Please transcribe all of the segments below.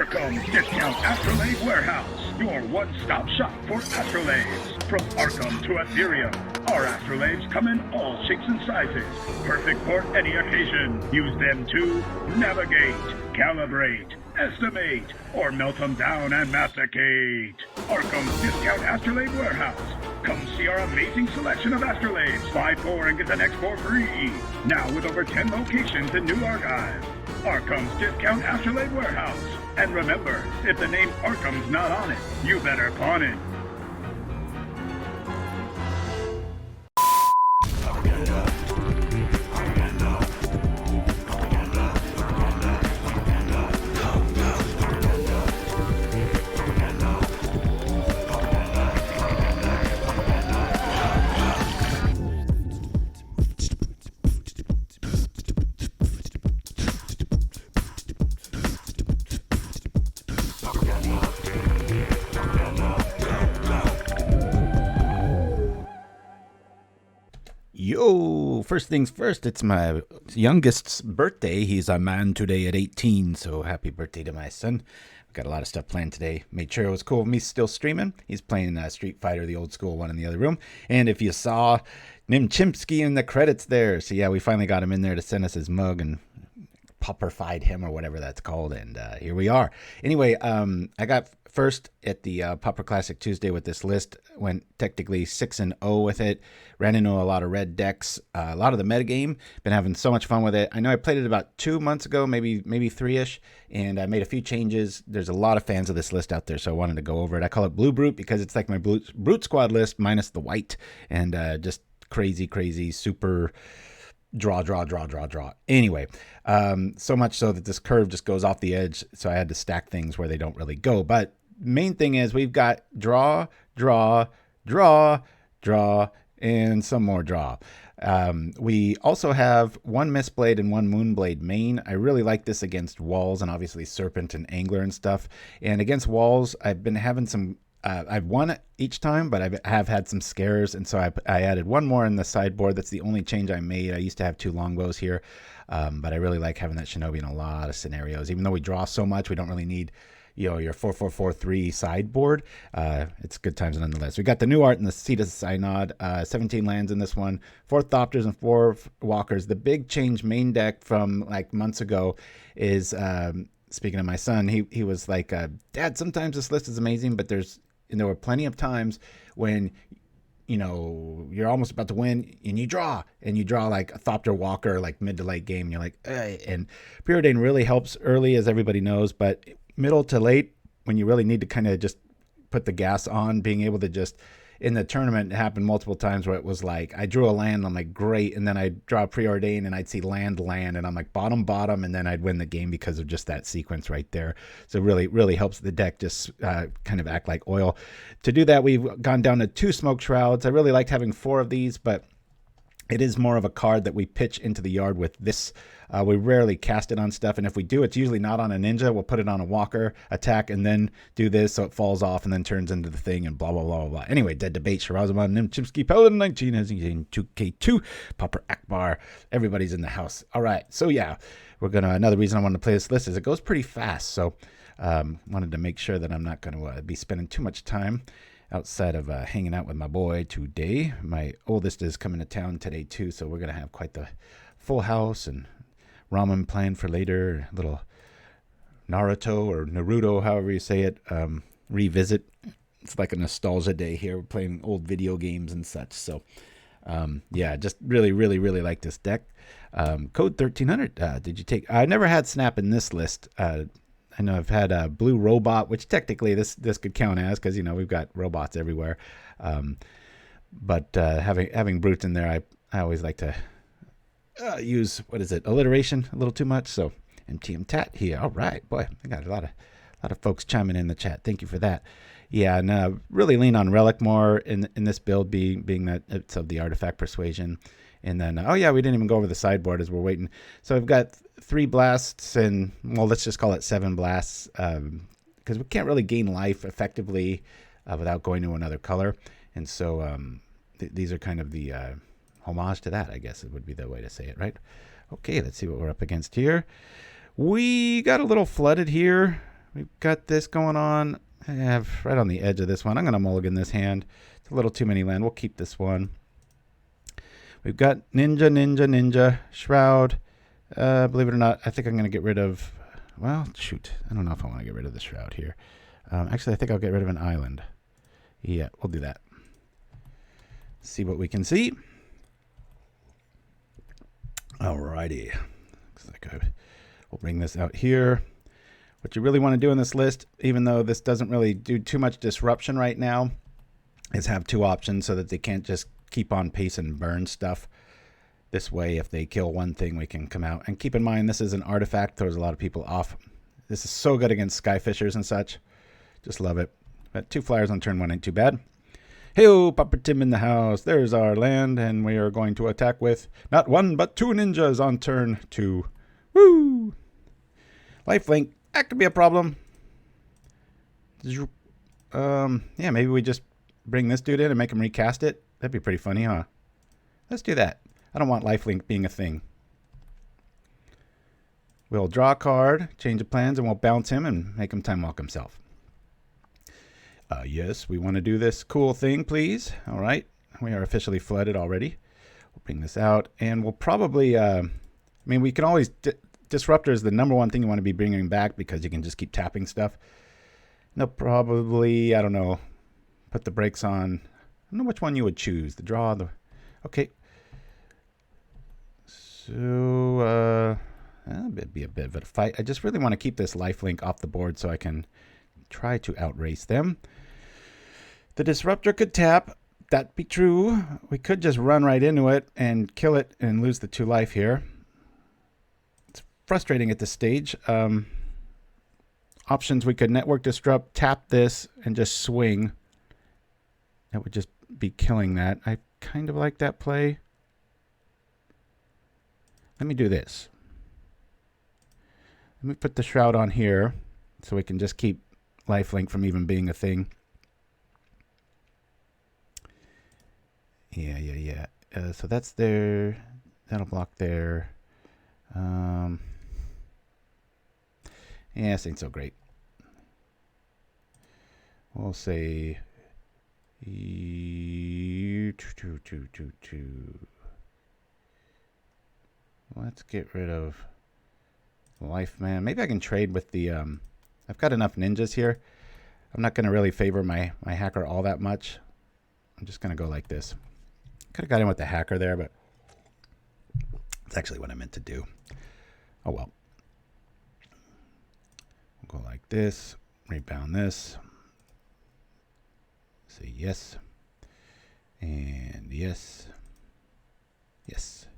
Arkham's Discount Astrolabe Warehouse, your one-stop shop for astrolabes. From Arkham to Ethereum, our astrolabes come in all shapes and sizes, perfect for any occasion. Use them to navigate, calibrate, estimate, or melt them down and masticate. Arkham's Discount Astrolabe Warehouse. Come see our amazing selection of astrolabes. Buy 4 and get the next 4 free. Now with over 10 locations in New Archive. Arkham's Discount Astrolabe Warehouse. And remember, if the name Arkham's not on it, you better pawn it. Yo, first things first, it's my youngest's birthday. He's a man today at 18, so happy birthday to my son. Got a lot of stuff planned today. Made sure it was cool with me still streaming. He's playing Street Fighter, the old school one in the other room. And if you saw Chimpskey in the credits there, so yeah, we finally got him in there to send us his mug and Pauper-fied him or whatever that's called, and here we are. Anyway, I got first at the Pauper Classic Tuesday with this list. Went technically 6-0 with it. Ran into a lot of red decks, a lot of the metagame. Been having so much fun with it. I know I played it about 2 months ago, maybe 3-ish, and I made a few changes. There's a lot of fans of this list out there, so I wanted to go over it. I call it Blue Brute because it's like my Brute Squad list minus the white, and just crazy, super draw. Anyway, so much so that this curve just goes off the edge, so I had to stack things where they don't really go. But main thing is we've got draw, and some more draw. We also have one Mistblade and one Moonblade main. I really like this against walls and obviously Serpent and Angler and stuff. And against walls, I've been having some I've won each time, but I have had some scares, and so I added one more in the sideboard. That's the only change I made. I used to have 2 longbows here, but I really like having that Shinobi in a lot of scenarios. Even though we draw so much, we don't really need, your 4-4-4-3 sideboard. It's good times nonetheless. We got the new art in the seat of Synod, 17 lands in this one, 4 Thopters and 4 Walkers. The big change main deck from like months ago is, speaking of my son, he was like, Dad, sometimes this list is amazing, but there were plenty of times when, you're almost about to win and you draw like a Thopter Walker, like mid to late game. And you're like, hey. And Preordain really helps early, as everybody knows, but middle to late, when you really need to kind of just put the gas on, being able to just, in the tournament, it happened multiple times where it was like, I drew a land, I'm like, great. And then I'd draw Preordain and I'd see land, and I'm like, bottom. And then I'd win the game because of just that sequence right there. So really helps the deck just kind of act like oil. To do that, we've gone down to 2 Smoke Shrouds. I really liked having 4 of these, but it is more of a card that we pitch into the yard with this. We rarely cast it on stuff, and if we do, it's usually not on a ninja. We'll put it on a walker, attack, and then do this so it falls off and then turns into the thing and blah, blah, blah, blah. Anyway, Dead Debate, Shirazumon, Chimpskey, Paladin 19, as he's in 2K2, Pauper Akbar. Everybody's in the house. All right, so yeah, another reason I wanted to play this list is it goes pretty fast, so wanted to make sure that I'm not going to be spending too much time outside of hanging out with my boy today. My oldest is coming to town today too, so we're going to have quite the full house and ramen planned for later, a little Naruto or Naruto, however you say it, revisit. It's like a nostalgia day here. We're playing old video games and such, so yeah, just really like this deck. Code 1300, did you take? I never had Snap in this list. I know I've had a Blue Robot, which technically this could count as, because we've got robots everywhere. But having brutes in there, I always like to use, alliteration a little too much. So Mtmentat here. All right, boy, I got a lot of folks chiming in the chat. Thank you for that. Yeah, and really lean on Relic more in this build, being that it's of the artifact persuasion. And then, we didn't even go over the sideboard as we're waiting. So I've got 3 blasts and, let's just call it 7 blasts, because we can't really gain life effectively without going to another color. And so these are kind of the homage to that, I guess it would be the way to say it, right? Okay, let's see what we're up against here. We got a little flooded here. We've got this going on. I have right on the edge of this one. I'm going to mulligan this hand. It's a little too many land. We'll keep this one. We've got Ninja, Shroud. Believe it or not, I think I'm going to get rid of... Well, shoot. I don't know if I want to get rid of the Shroud here. Actually, I think I'll get rid of an island. Yeah, we'll do that. See what we can see. Alrighty. Looks like we'll bring this out here. What you really want to do in this list, even though this doesn't really do too much disruption right now, is have two options so that they can't just keep on pace and burn stuff. This way, if they kill one thing, we can come out. And keep in mind, this is an artifact. Throws a lot of people off. This is so good against Skyfishers and such. Just love it. But 2 flyers on turn 1 ain't too bad. Hey-o, Pauper Tim in the house. There's our land, and we are going to attack with not 1, but 2 ninjas on turn 2. Woo! Lifelink. That could be a problem. Yeah, maybe we just bring this dude in and make him recast it. That'd be pretty funny, huh? Let's do that. I don't want lifelink being a thing. We'll draw a card, change of plans, and we'll bounce him and make him time walk himself. Yes, we want to do this cool thing, please. All right. We are officially flooded already. We'll bring this out, and we'll probably... I mean, we can always... Disruptor is the #1 thing you want to be bringing back because you can just keep tapping stuff. No, probably, I don't know, put the brakes on. I don't know which one you would choose. The draw, the... Okay. So, it'd be a bit of a fight. I just really want to keep this lifelink off the board so I can try to outrace them. The Disruptor could tap. That'd be true. We could just run right into it and kill it and lose the 2 life here. It's frustrating at this stage. Options, we could Network Disrupt, tap this, and just swing. That would just be killing that. I kind of like that play. Let me do this. Let me put the Shroud on here so we can just keep lifelink from even being a thing. Yeah. So that's there. That'll block there. Yeah, this ain't so great. We'll say... Let's get rid of Life Man. Maybe I can trade with the... I've got enough ninjas here. I'm not going to really favor my hacker all that much. I'm just going to go like this. Could have got in with the hacker there, but that's actually what I meant to do. Oh well. We'll go like this. Rebound this. Say yes. And yes. Yes.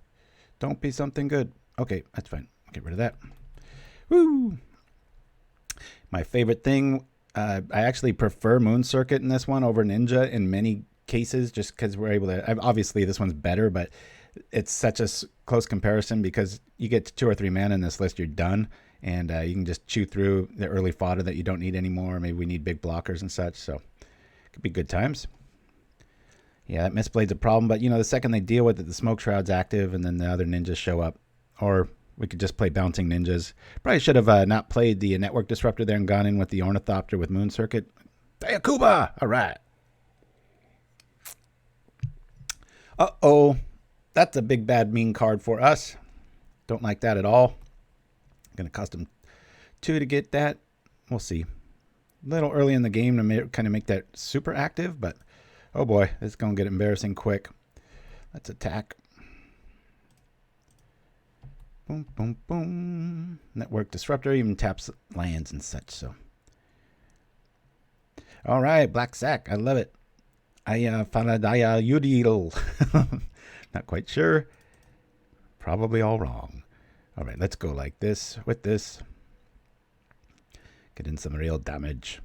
Don't be something good. Okay, that's fine. Get rid of that. Woo! My favorite thing, I actually prefer Moon Circuit in this one over Ninja in many cases, just because we're able to... Obviously, this one's better, but it's such a close comparison because you get to 2 or 3 mana in this list, you're done, and you can just chew through the early fodder that you don't need anymore. Maybe we need big blockers and such, so it could be good times. Yeah, that Mistblade's a problem, but, you know, the second they deal with it, the Smoke Shroud's active, and then the other ninjas show up. Or we could just play bouncing ninjas. Probably should have not played the Network Disruptor there and gone in with the Ornithopter with Moon Circuit. Dayakuba! All right. Uh-oh. That's a big, bad, mean card for us. Don't like that at all. Going to cost them 2 to get that. We'll see. A little early in the game to kind of make that super active, but oh boy, it's going to get embarrassing quick. Let's attack. Boom, boom, boom. Network Disruptor even taps lands and such, so. All right, Black Sack. I love it. Faladaya Udil. Not quite sure. Probably all wrong. All right, let's go like this with this. Get in some real damage.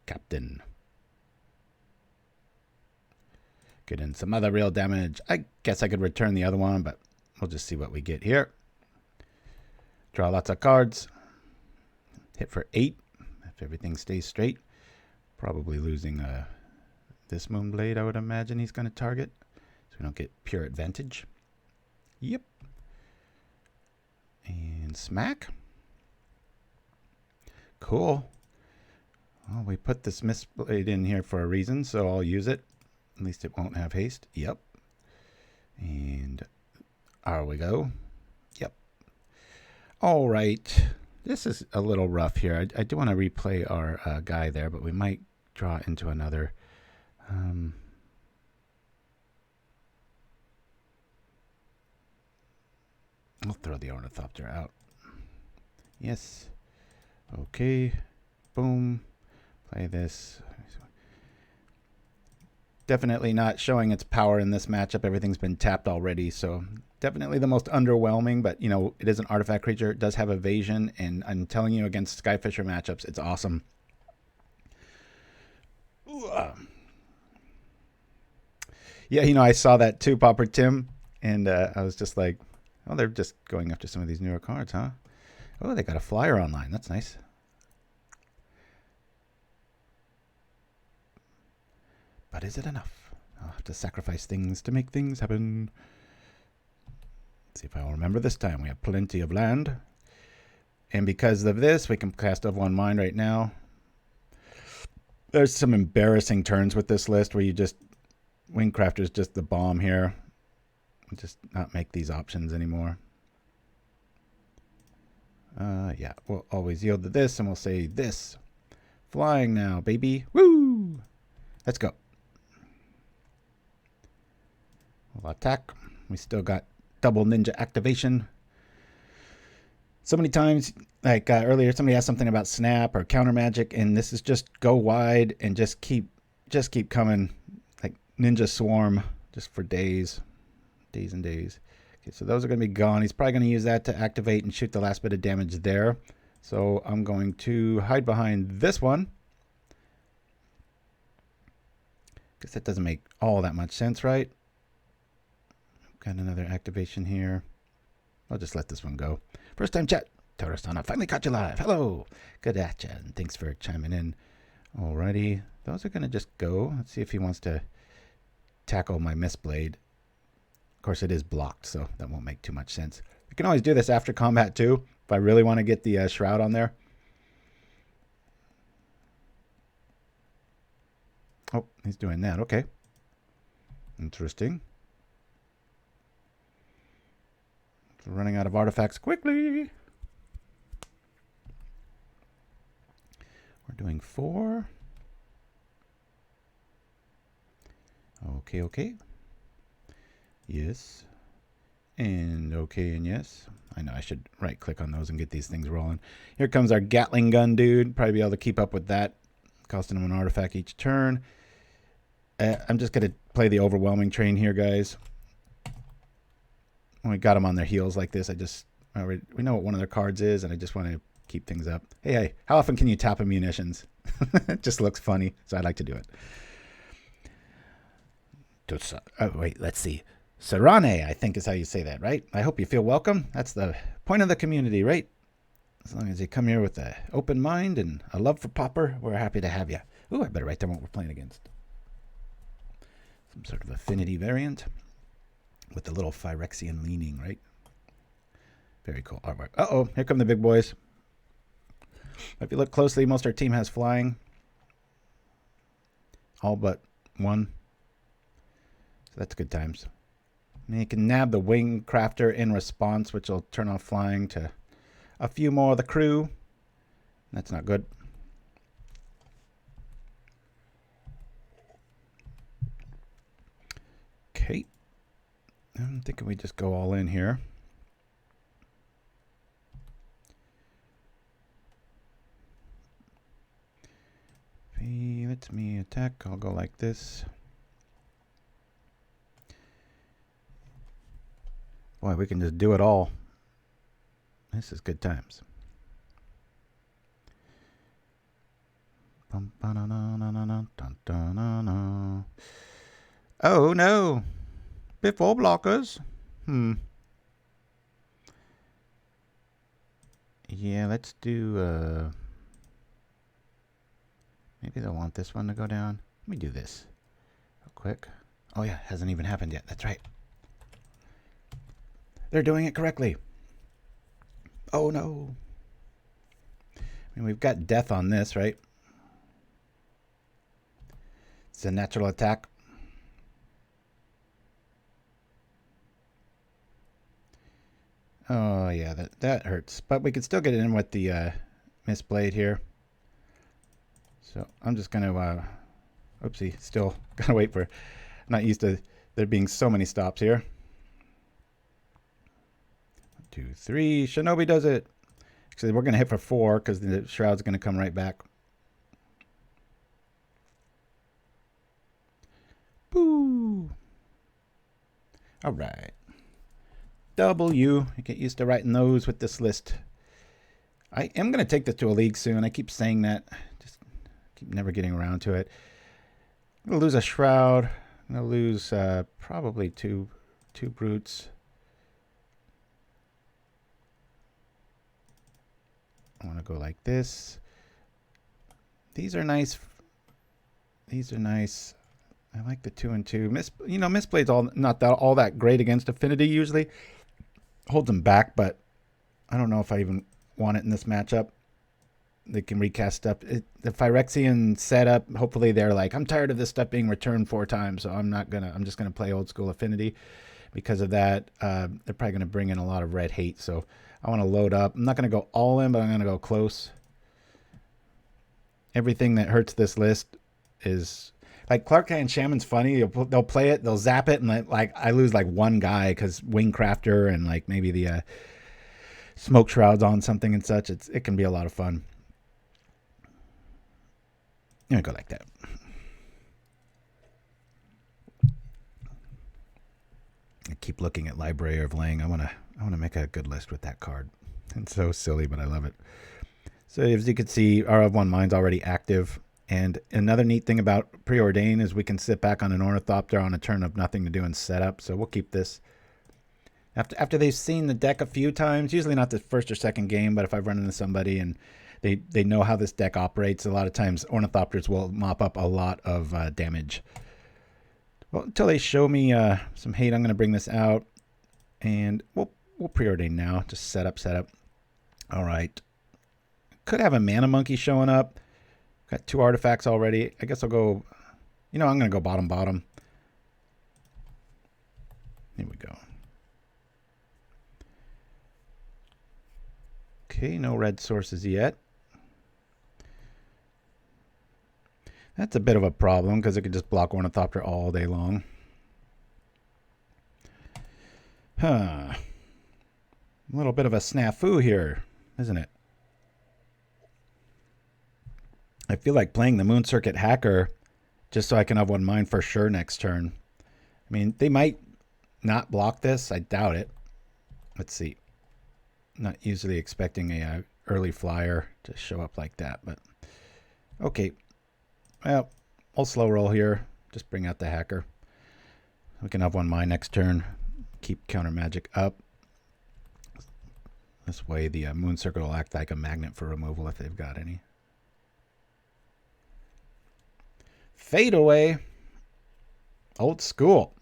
Captain. Get in some other real damage. I guess I could return the other one, but we'll just see what we get here. Draw lots of cards. Hit for 8 if everything stays straight. Probably losing this Moonblade, I would imagine he's going to target. So we don't get pure advantage. Yep. And smack. Cool. Well, we put this Mistblade in here for a reason, so I'll use it. At least it won't have haste. Yep. And there we go. Yep. All right. This is a little rough here. I do want to replay our guy there, but we might draw into another. I'll throw the Ornithopter out. Yes. Okay. Boom. Play this. Definitely not showing its power in this matchup. Everything's been tapped already, so definitely the most underwhelming, but you know, it is an artifact creature. It does have evasion, and I'm telling you, against Skyfisher matchups, it's awesome. Yeah, you know, I saw that too, Pauper Tim, and I was just like, oh, they're just going after some of these newer cards, huh? Oh, they got a flyer online. That's nice. But is it enough? I'll have to sacrifice things to make things happen. Let's see if I'll remember this time. We have plenty of land. And because of this, we can cast of one mind right now. There's some embarrassing turns with this list where you just... Wingcrafter is just the bomb here. Just not make these options anymore. Yeah, we'll always yield to this, and we'll say this. Flying now, baby. Woo! Let's go. We'll attack. We still got double ninja activation. So many times, like earlier, somebody asked something about snap or counter magic, and this is just go wide and just keep coming, like ninja swarm, just for days and days. Okay, so those are going to be gone. He's probably going to use that to activate and shoot the last bit of damage there. So I'm going to hide behind this one. Guess that doesn't make all that much sense, right? Got another activation here. I'll just let this one go. First time chat. Torresana, finally caught you live. Hello. Good at you, and thanks for chiming in. Alrighty. Those are going to just go. Let's see if he wants to tackle my Mistblade. Of course, it is blocked, so that won't make too much sense. We can always do this after combat, too, if I really want to get the Shroud on there. Oh, he's doing that. Okay. Interesting. Running out of artifacts quickly. We're doing 4. Okay, okay. Yes. And okay and yes. I know I should right click on those and get these things rolling. Here comes our Gatling gun dude. Probably be able to keep up with that. Costing him an artifact each turn. I'm just going to play the overwhelming train here, guys. When we got them on their heels like this, we know what one of their cards is, and I just want to keep things up. Hey, how often can you tap a munitions? It just looks funny, so I like to do it. Oh, wait, let's see. Sarane, I think is how you say that, right? I hope you feel welcome. That's the point of the community, right? As long as you come here with an open mind and a love for Pauper, we're happy to have you. Ooh, I better write down what we're playing against. Some sort of affinity variant with a little Phyrexian leaning, right? Very cool artwork. Uh-oh, here come the big boys. If you look closely, most of our team has flying. All but one. So that's good times. And you can nab the Wingcrafter in response, which will turn off flying to a few more of the crew. That's not good. Okay. I'm thinking we just go all in here. If he lets me attack, I'll go like this. Boy, we can just do it all. This is good times. Oh no! Before blockers. Yeah, let's do maybe they'll want this one to go down. Let me do this real quick. Oh yeah, hasn't even happened yet. That's right. They're doing it correctly. Oh no. I mean, we've got death on this, right? It's a natural attack. Oh yeah, that hurts. But we can still get it in with the Mistblade here. So I'm just gonna oopsie, still gotta wait for, I'm not used to there being so many stops here. 1, 2, 3, Shinobi does it. Actually, we're gonna hit for 4 because the Shroud's gonna come right back. Boo! Alright. W. You get used to writing those with this list. I am going to take this to a league soon. I keep saying that. Just keep never getting around to it. I'm going to lose a Shroud. I'm going to lose probably two Brutes. I want to go like this. These are nice. These are nice. I like the 2 and 2. Mistblade's not all that great against Affinity usually. Holds them back, but I don't know if I even want it in this matchup. They can recast stuff. The Phyrexian setup, hopefully they're like, I'm tired of this stuff being returned 4 times, so I'm just gonna play old school Affinity. Because of that, they're probably gonna bring in a lot of red hate, so I want to load up. I'm not gonna go all in, but I'm gonna go close. Everything that hurts this list is like Clark and Shaman's funny. They'll play it, they'll zap it, and like I lose like one guy because Wingcrafter and like maybe the Smoke Shroud's on something and such. It can be a lot of fun. I'm gonna go like that. I keep looking at Library of Lang. I wanna make a good list with that card. It's so silly, but I love it. So as you can see, our of 1 mine's already active. And another neat thing about Preordain is we can sit back on an Ornithopter on a turn of nothing to do and set up. So we'll keep this. After they've seen the deck a few times, usually not the first or second game, but if I've run into somebody and they know how this deck operates, a lot of times Ornithopters will mop up a lot of damage. Well, until they show me some hate, I'm going to bring this out. And we'll Preordain now. Just set up. All right. Could have a Mana Monkey showing up. Got 2 artifacts already. I guess I'll go, I'm going to go bottom. Here we go. Okay, no red sources yet. That's a bit of a problem because it could just block Ornithopter all day long. A little bit of a snafu here, isn't it? I feel like playing the Moon Circuit Hacker just so I can have 1 mine for sure next turn. I mean, they might not block this. I doubt it. Let's see. Not usually expecting a early flyer to show up like that, but okay. Well, I'll slow roll here. Just bring out the Hacker. We can have 1 mine next turn. Keep counter magic up. This way the Moon Circuit will act like a magnet for removal if they've got any. Fade away. Old school.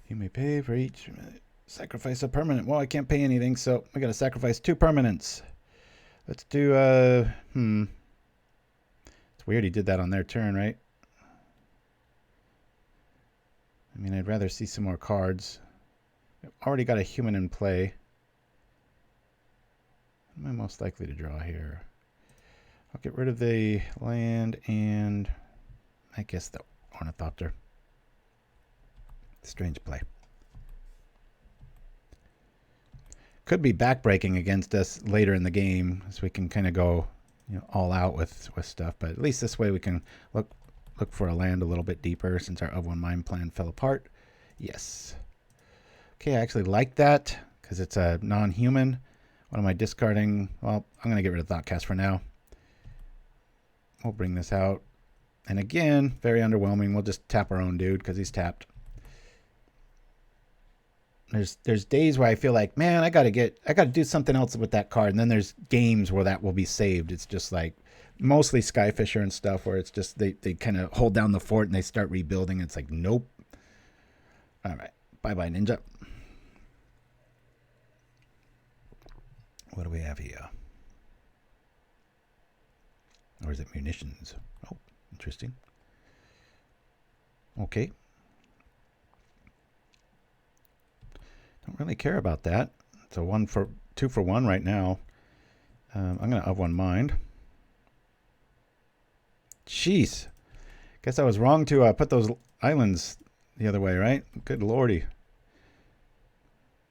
You may pay for each sacrifice a permanent. Well, I can't pay anything, so we got to sacrifice 2 permanents. Let's do it's weird he did that on their turn, right? I mean, I'd rather see some more cards. I've already got a human in play. What am I most likely to draw here? I'll get rid of the land and I guess the Ornithopter. Strange play. Could be backbreaking against us later in the game, so we can kind of go, all out with stuff. But at least this way we can look for a land a little bit deeper since our of 1 mine plan fell apart. Yes. Okay, I actually like that because it's a non-human. What am I discarding? Well, I'm going to get rid of Thoughtcast for now. We'll bring this out. And again, very underwhelming. We'll just tap our own dude because he's tapped. There's days where I feel like, man, I gotta do something else with that card. And then there's games where that will be saved. It's just like mostly Skyfisher and stuff where it's just they kind of hold down the fort and they start rebuilding. It's like, nope. All right. Bye-bye, Ninja. What do we have here? Or is it munitions? Oh, Interesting. Okay. Don't really care about that. It's a 2 for 1 right now. I'm going to of one mind. Jeez. Guess I was wrong to put those islands the other way, right? Good lordy.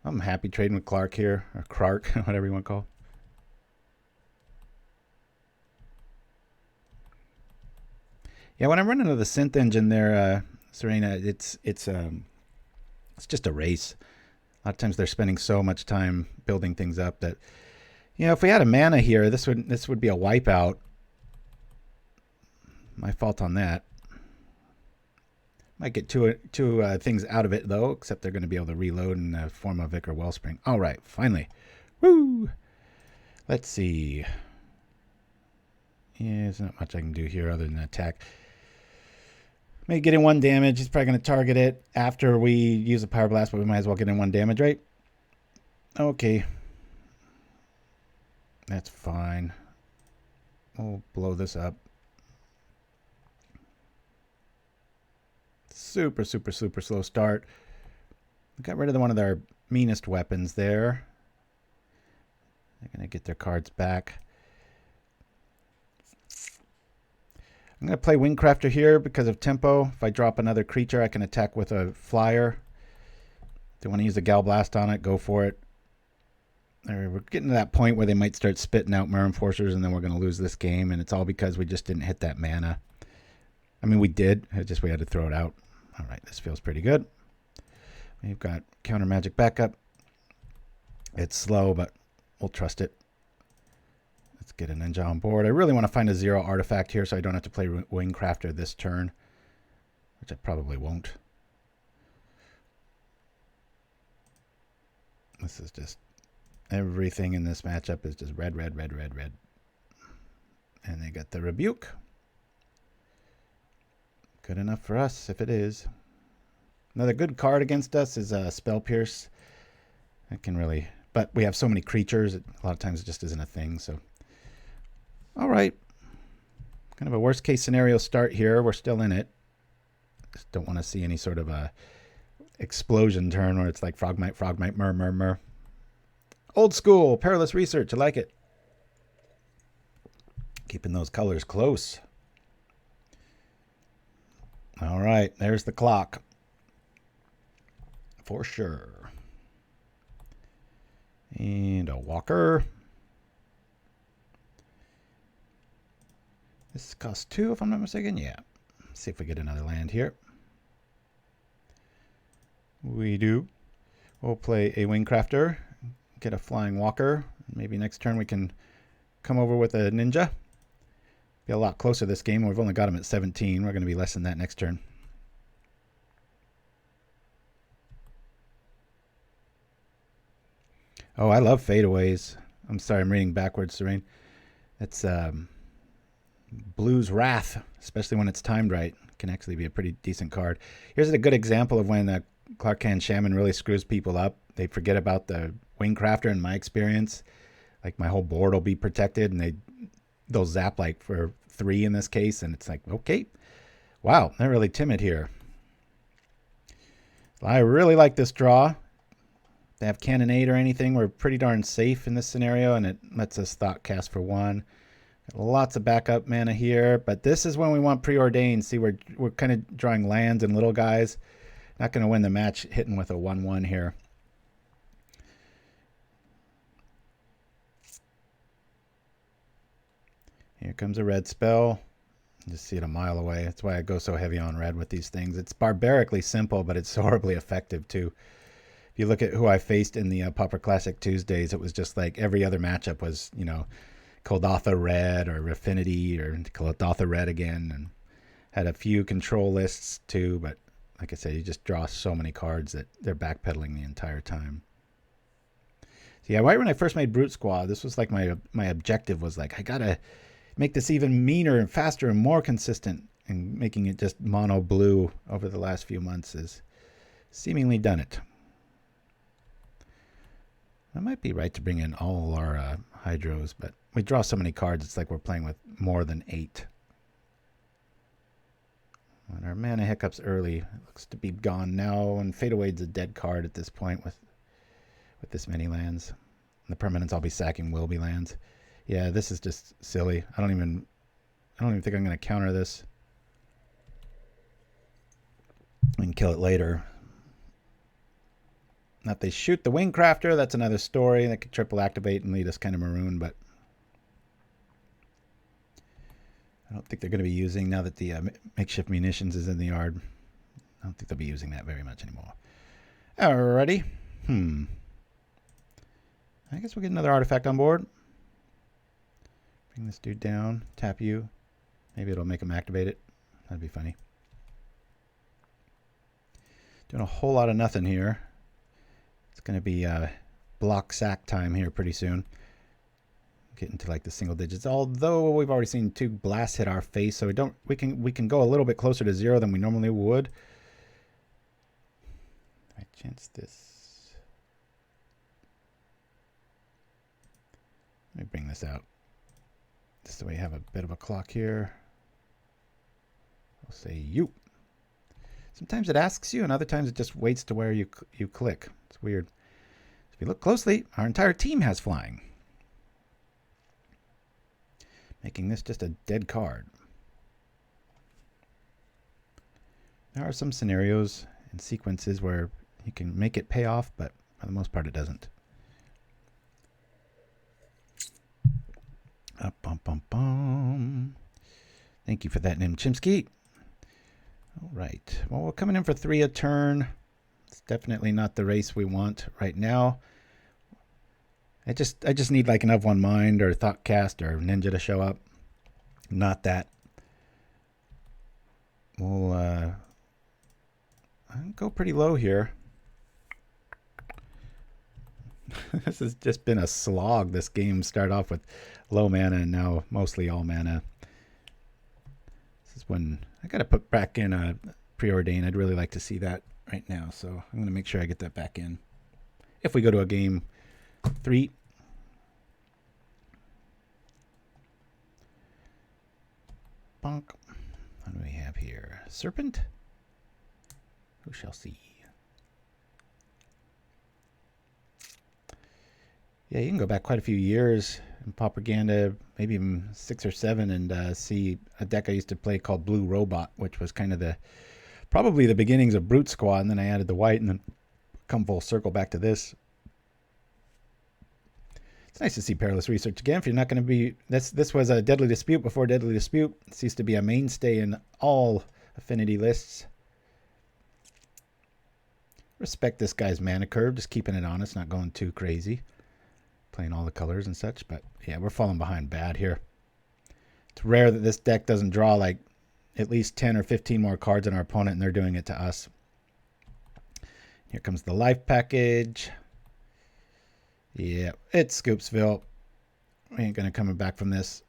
I'm happy trading with Clark here, or Clark, whatever you want to call. Yeah, when I run into the synth engine there, Serena, it's just a race. A lot of times they're spending so much time building things up that, you know, if we had a mana here, this would be a wipeout. My fault on that. Might get two things out of it, though, except they're going to be able to reload in the form of Vicar Wellspring. All right, finally. Woo! Let's see. Yeah, there's not much I can do here other than attack. Maybe get in 1 damage. He's probably going to target it after we use a Power Blast, but we might as well get in 1 damage, right? Okay. That's fine. We'll blow this up. Super, super, super slow start. We got rid of one of their meanest weapons there. They're going to get their cards back. I'm going to play Wingcrafter here because of tempo. If I drop another creature, I can attack with a flyer. If they want to use a Galblast on it, go for it. We're getting to that point where they might start spitting out Mirror Enforcers, and then we're going to lose this game, and it's all because we just didn't hit that mana. I mean, we did. It's just we had to throw it out. All right, this feels pretty good. We've got counter magic backup. It's slow, but we'll trust it. Let's get a ninja on board. I really want to find a 0 artifact here so I don't have to play Wingcrafter this turn, which I probably won't. This is just everything in this matchup is just red, red, red, red, red. And they got the Rebuke. Good enough for us if it is. Another good card against us is Spell Pierce. I can really, but we have so many creatures, a lot of times it just isn't a thing, so. All right. Kind of a worst case scenario start here. We're still in it. Just don't want to see any sort of a explosion turn where it's like Frogmite, murr. Old school, perilous research. I like it. Keeping those colors close. All right, there's the clock. For sure. And a Walker. This costs 2, if I'm not mistaken. Yeah. Let's see if we get another land here. We do. We'll play a Wingcrafter. Get a Flying Walker. Maybe next turn we can come over with a Ninja. Be a lot closer this game. We've only got him at 17. We're going to be less than that next turn. Oh, I love fadeaways. I'm sorry, I'm reading backwards, Serene. It's Blue's Wrath, especially when it's timed right. Can actually be a pretty decent card. Here's a good example of when Clark Kent Shaman really screws people up. They forget about the Wingcrafter in my experience. Like my whole board will be protected and they'll zap like for 3 in this case, and it's like, okay. Wow, they're really timid here. I really like this draw. If they have Cannonade or anything, we're pretty darn safe in this scenario, and it lets us Thoughtcast for 1. Lots of backup mana here, but this is when we want Preordain. See, we're kind of drawing lands and little guys. Not going to win the match hitting with a 1/1 here. Here comes a red spell. You just see it a mile away. That's why I go so heavy on red with these things. It's barbarically simple, but it's horribly effective too. If you look at who I faced in the Pauper Classic Tuesdays, it was just like every other matchup was, you know, Kuldotha Red or Affinity or Kuldotha Red again, and had a few control lists too, but like I said, you just draw so many cards that they're backpedaling the entire time. So yeah, right when I first made Brute Squad, this was like my objective was like, I gotta make this even meaner and faster and more consistent, and making it just mono blue over the last few months has seemingly done it. I might be right to bring in all our Hydros, but we draw so many cards, it's like we're playing with more than 8. And our mana hiccups early. It looks to be gone now, and Fade Away's a dead card at this point with this many lands. And the permanents I'll be sacking will be lands. Yeah, this is just silly. I don't even think I'm going to counter this and kill it later. Now if they shoot the Wingcrafter, that's another story. They could triple activate and lead us kind of maroon, but I don't think they're going to be using, now that the makeshift munitions is in the yard, I don't think they'll be using that very much anymore. Alrighty. I guess we'll get another artifact on board. Bring this dude down, tap you. Maybe it'll make him activate it. That'd be funny. Doing a whole lot of nothing here. It's going to be block sack time here pretty soon. Getting to like the single digits. Although we've already seen 2 blasts hit our face, so we can go a little bit closer to 0 than we normally would. I chance this. Let me bring this out. Just so we have a bit of a clock here. I'll say you. Sometimes it asks you, and other times it just waits to where you click. It's weird. If you look closely, our entire team has flying, making this just a dead card. There are some scenarios and sequences where you can make it pay off, but for the most part it doesn't. Thank you for that, Chimpskey. All right. Well, we're coming in for 3 a turn. It's definitely not the race we want right now. I just need like an of one mind or Thoughtcast or Ninja to show up. Not that. We'll I'll go pretty low here. This has just been a slog. This game started off with low mana and now mostly all mana. This is when I got to put back in a Preordain. I'd really like to see that right now, so I'm going to make sure I get that back in. If we go to a game 3. Bonk. What do we have here? Serpent? Who shall see? Yeah, you can go back quite a few years in Propaganda, maybe even 6 or 7, and see a deck I used to play called Blue Robot, which was kind of probably the beginnings of Brute Squad, and then I added the white, and then come full circle back to this. It's nice to see Perilous Research again. If you're not going to be, this was a Deadly Dispute before Deadly Dispute. This used to be a mainstay in all affinity lists. Respect this guy's mana curve, just keeping it honest, not going too crazy. Playing all the colors and such, but yeah, we're falling behind bad here. It's rare that this deck doesn't draw like at least 10 or 15 more cards than our opponent, and they're doing it to us. Here comes the life package. Yeah, it's Scoopsville. We ain't gonna come back from this.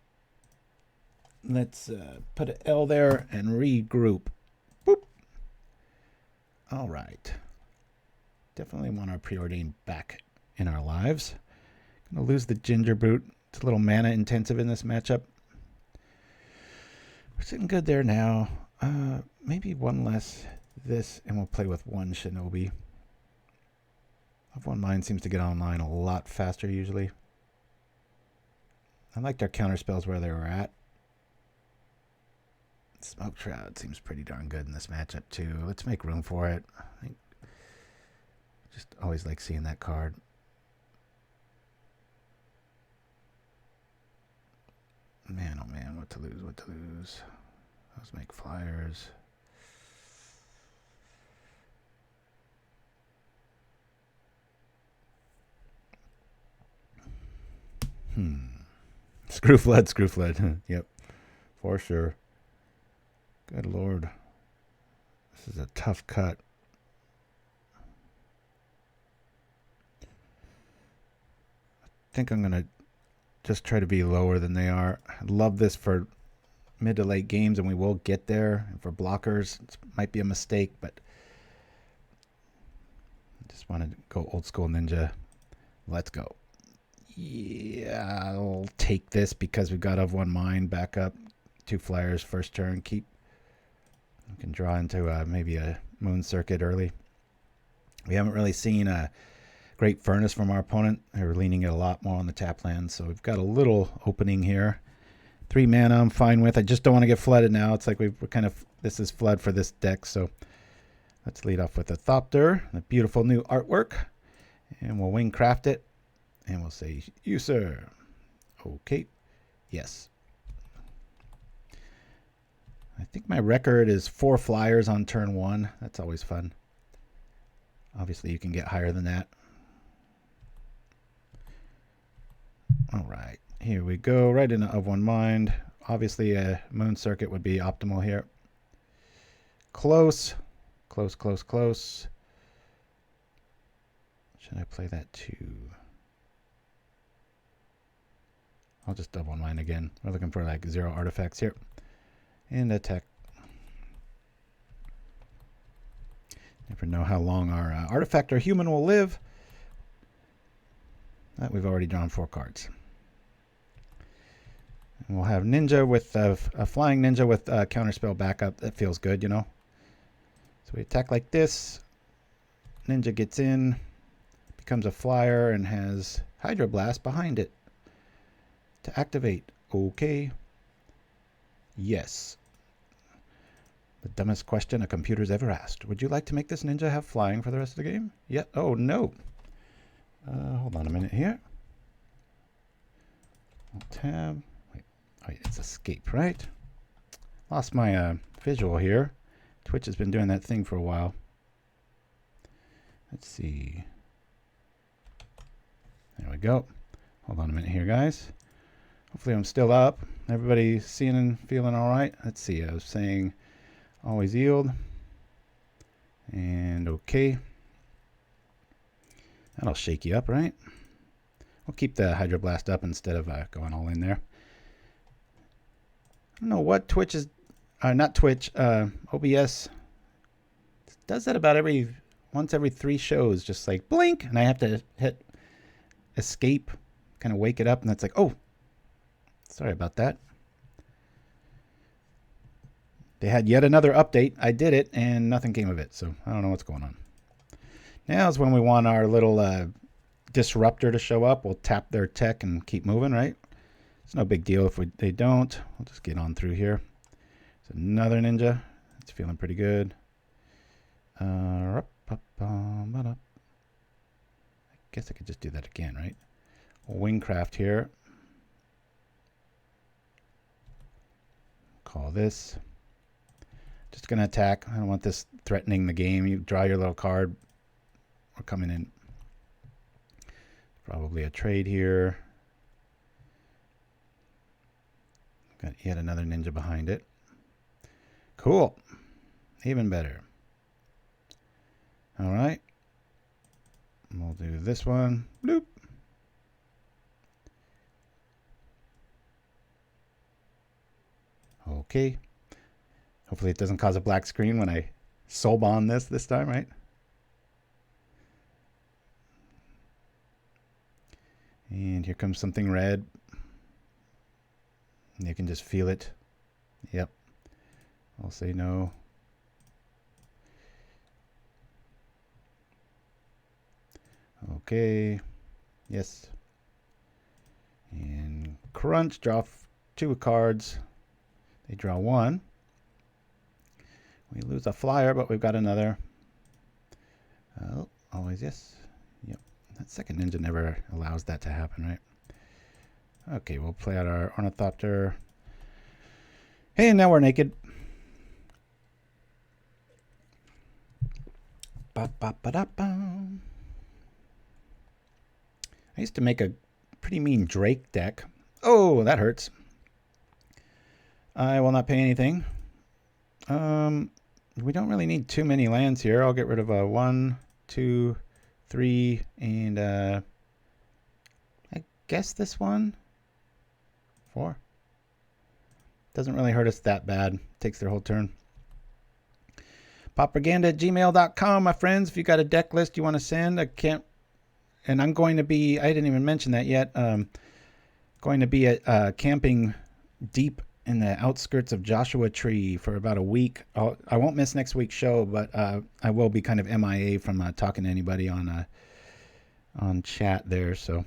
Let's put an L there and regroup. Boop. All right. Definitely want our Preordain back in our lives. Gonna lose the Gingerbrute. It's a little mana intensive in this matchup. We're sitting good there now. Maybe one less this, and we'll play with 1 Shinobi. Of One Mind seems to get online a lot faster usually. I liked our counter spells where they were at. Smoke Shroud seems pretty darn good in this matchup too. Let's make room for it. I just always like seeing that card. Man, oh man, what to lose, what to lose. Let's make flyers. Screw flood. Yep, for sure. Good lord. This is a tough cut. I think I'm going to just try to be lower than they are. I love this for mid to late games, and we will get there. And for blockers, it might be a mistake, but I just want to go old school ninja. Let's go. Yeah, I'll take this because we've got of one mind back up. 2 flyers first turn. We can draw into maybe a moon circuit early. We haven't really seen a great furnace from our opponent. They're leaning it a lot more on the tap land, so we've got a little opening here. 3 mana I'm fine with. I just don't want to get flooded now. It's like we're kind of, this is flood for this deck, so let's lead off with a Ornithopter, the beautiful new artwork, and we'll Wingcraft it, and we'll say, you sir. Okay, yes. I think my record is 4 flyers on turn 1. That's always fun. Obviously, you can get higher than that. All right, here we go. Right into Of One Mind. Obviously, a moon circuit would be optimal here. Close. Close, close, close. Should I play that too? I'll just Of One Mind again. We're looking for like 0 artifacts here. And attack. Never know how long our artifact or human will live. That we've already drawn 4 cards. And we'll have ninja with a flying ninja with counterspell backup. That feels good, you know. So we attack like this. Ninja gets in, becomes a flyer, and has Hydroblast behind it to activate. Okay. Yes. The dumbest question a computer's ever asked. Would you like to make this ninja have flying for the rest of the game? Yeah. Oh, no. Hold on a minute here. Tab. Wait, it's escape, right? Lost my visual here. Twitch has been doing that thing for a while. Let's see. There we go. Hold on a minute here, guys. Hopefully I'm still up. Everybody seeing and feeling all right? Let's see. I was saying always yield. And okay. That'll shake you up, right? We'll keep the Hydroblast up instead of going all in there. I don't know what Twitch is, not Twitch, OBS does that about once every 3 shows, just like blink, and I have to hit escape, kind of wake it up, and it's like, oh, sorry about that. They had yet another update. I did it, and nothing came of it, so I don't know what's going on. Now is when we want our little disruptor to show up. We'll tap their tech and keep moving, right? It's no big deal if they don't. We'll just get on through here. There's another ninja. It's feeling pretty good. I guess I could just do that again, right? Wingcraft here. Call this. Just going to attack. I don't want this threatening the game. You draw your little card. We're coming in. Probably a trade here. Got yet another ninja behind it. Cool. Even better. All right. We'll do this one. Bloop. Okay. Hopefully it doesn't cause a black screen when I soul bond this time, right? And here comes something red. And you can just feel it. Yep. I'll say no. Okay. Yes. And crunch, draw 2 cards. They draw 1. We lose a flyer, but we've got another. Oh, always yes. Yep. That second ninja never allows that to happen, right? Okay, we'll play out our Ornithopter. Hey, and now we're naked. Ba-ba-ba-da-ba. I used to make a pretty mean Drake deck. Oh, that hurts. I will not pay anything. We don't really need too many lands here. I'll get rid of 1, 2, 3, and I guess this one. 4. Doesn't really hurt us that bad. Takes their whole turn. Pauperganda@gmail.com, my friends. If you got a deck list you want to send, I didn't even mention that yet. Going to be at camping deep in the outskirts of Joshua Tree for about a week. I won't miss next week's show, but I will be kind of MIA from talking to anybody on chat there. So,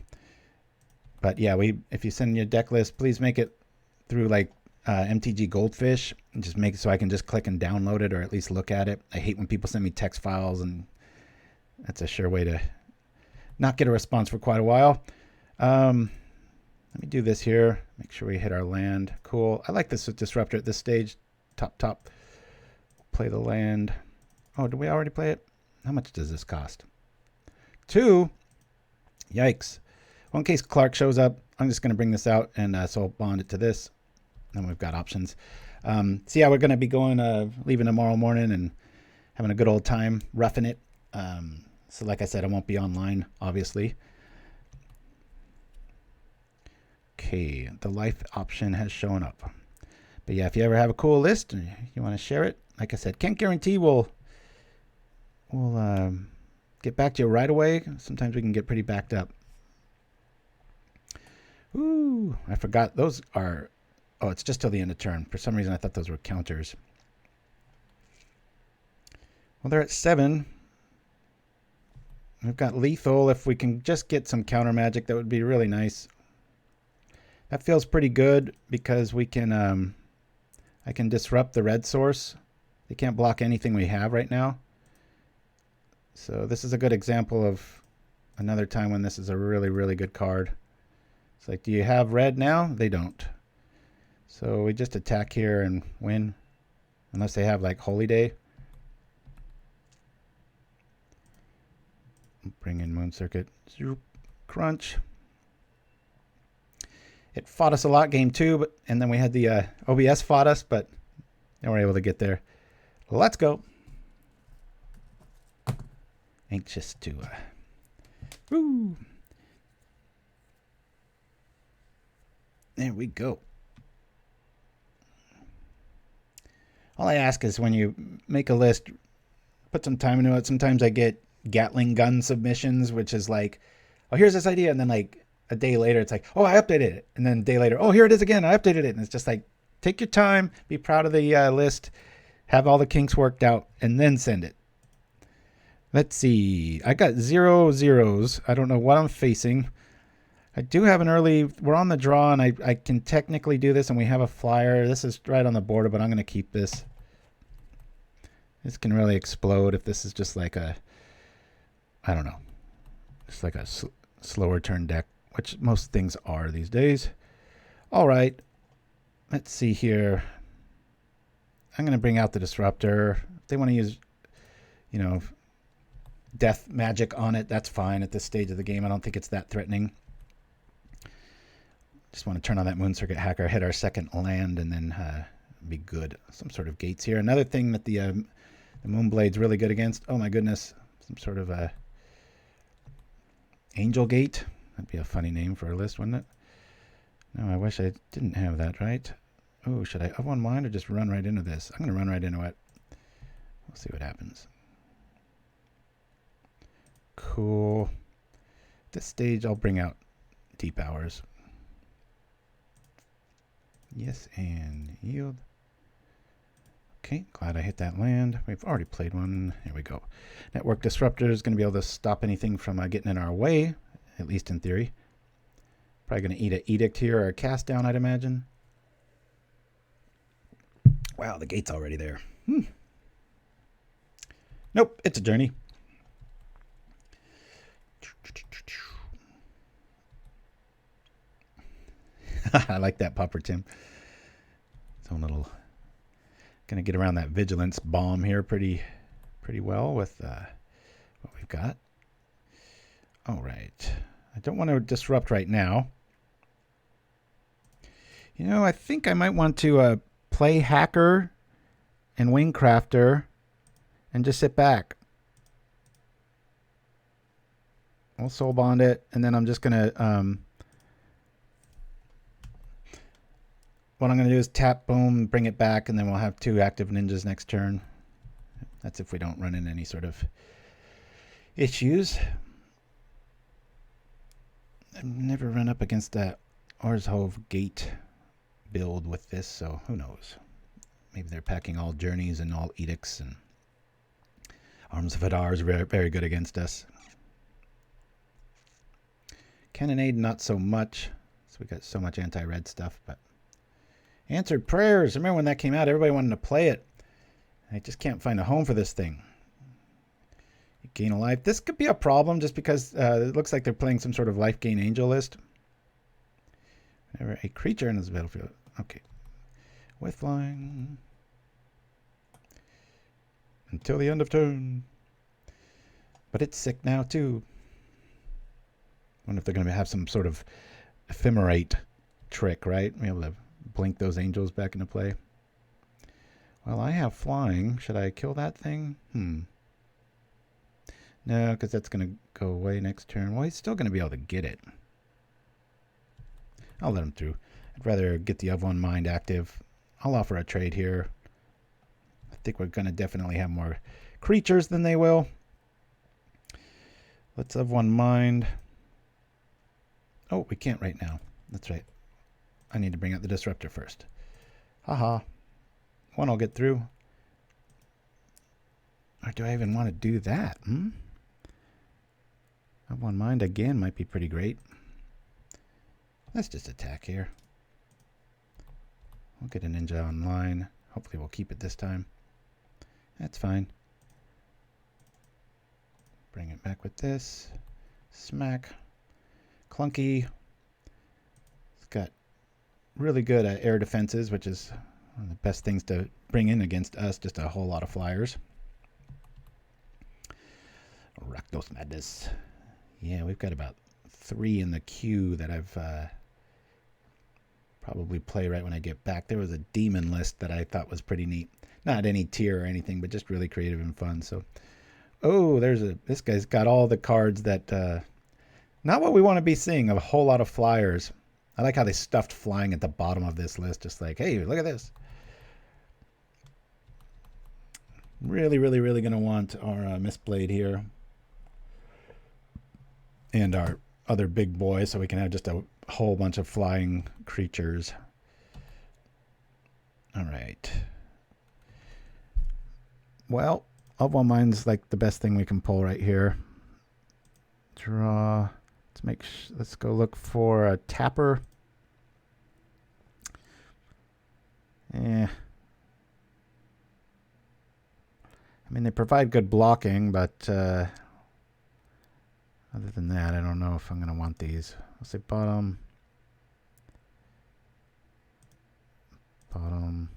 but yeah, if you send your deck list, please make it through like MTG Goldfish, and just make it so I can just click and download it or at least look at it. I hate when people send me text files, and that's a sure way to not get a response for quite a while. Let me do this here. Make sure we hit our land. Cool. I like this Disruptor at this stage. Top. Play the land. Oh, did we already play it? How much does this cost? 2. Yikes. Well, in case Clark shows up, I'm just going to bring this out and soul bond it to this. Then we've got options. So yeah, we're going to be going, leaving tomorrow morning and having a good old time, roughing it. So like I said, I won't be online, obviously. Okay, the life option has shown up. But yeah, if you ever have a cool list and you want to share it, like I said, can't guarantee we'll get back to you right away. Sometimes we can get pretty backed up. Ooh, I forgot. Those are... Oh, it's just till the end of turn. For some reason, I thought those were counters. Well, they're at 7. We've got lethal. If we can just get some counter magic, that would be really nice. That feels pretty good because we can... I can disrupt the red source. They can't block anything we have right now. So this is a good example of another time when this is a really, really good card. It's like, do you have red now? They don't. So we just attack here and win. Unless they have like Holy Day. Bring in Moon Circuit. Crunch. It fought us a lot game 2, and then we had the OBS fought us, but they were able to get there. Let's go. Anxious to... woo! There we go. All I ask is when you make a list, put some time into it. Sometimes I get Gatling gun submissions, which is like, oh, here's this idea, and then like a day later, it's like, oh, I updated it. And then a day later, oh, here it is again. I updated it. And it's just like, take your time, be proud of the list, have all the kinks worked out, and then send it. Let's see. I got 0 zeros. I don't know what I'm facing. I do have an early, we're on the draw, and I can technically do this, and we have a flyer. This is right on the border, but I'm going to keep this. This can really explode if this is just like a, I don't know, just like a slower turn deck, which most things are these days. All right. Let's see here. I'm going to bring out the Disruptor. If they want to use, you know, death magic on it, that's fine at this stage of the game. I don't think it's that threatening. Just want to turn on that Moon Circuit Hacker, hit our second land, and then be good. Some sort of gates here. Another thing that the Moonblade's really good against. Oh my goodness. Some sort of a Angel Gate. That'd be a funny name for a list, wouldn't it? No, I wish I didn't have that, right? Oh, should I up one mind or just run right into this? I'm going to run right into it. We'll see what happens. Cool. At this stage, I'll bring out Deep Hours. Yes, and yield. Okay, glad I hit that land. We've already played one. Here we go. Network Disruptor is going to be able to stop anything from getting in our way, at least in theory. Probably going to eat an Edict here or a Cast Down, I'd imagine. Wow, the gate's already there. Nope, it's a journey. I like that Pauper, Tim. Its own little... Gonna get around that Vigilance bomb here pretty well with what we've got. All right. I don't want to disrupt right now. You know, I think I might want to play Hacker and Wingcrafter and just sit back. I'll soul bond it, and then I'm just gonna what I'm gonna do is tap, boom, bring it back, and then we'll have 2 active ninjas next turn. That's if we don't run into any sort of issues. I've never run up against that Arzhov gate build with this, so who knows. Maybe they're packing all journeys and all edicts, and Arms of Hadar is very, very good against us. Cannonade, not so much. So we got so much anti-red stuff, but Answered Prayers. Remember when that came out? Everybody wanted to play it. I just can't find a home for this thing. You gain a life. This could be a problem just because it looks like they're playing some sort of life gain angel list. Whenever a creature enters the battlefield. Okay. With flying. Until the end of turn. But it's sick now too. Wonder if they're going to have some sort of ephemerate trick, right? Be able to blink those angels back into play. Well, I have flying. Should I kill that thing? No, because that's going to go away next turn. Well, he's still going to be able to get it. I'll let him through. I'd rather get the of one mind active. I'll offer a trade here. I think we're going to definitely have more creatures than they will. Let's of one mind. Oh, we can't right now. That's right. I need to bring out the Disruptor first. Haha. One I'll get through. Or do I even want to do that? Of one mind again might be pretty great. Let's just attack here. We'll get a ninja online. Hopefully we'll keep it this time. That's fine. Bring it back with this. Smack. Clunky. It's got really good air defenses, which is one of the best things to bring in against us. Just a whole lot of flyers. Rakdos Madness. Yeah, we've got about 3 in the queue that I've probably play right when I get back. There was a demon list that I thought was pretty neat. Not any tier or anything, but just really creative and fun. So, oh, this guy's got all the cards that, not what we want to be seeing, a whole lot of flyers. I like how they stuffed flying at the bottom of this list. Just like, hey, look at this. Really, really, really going to want our Mistblade here. And our other big boy, so we can have just a whole bunch of flying creatures. All right. Well, of one mind's like the best thing we can pull right here. Draw. Let's go look for a tapper. I mean, they provide good blocking, but other than that, I don't know if I'm going to want these. I'll say bottom. Bottom.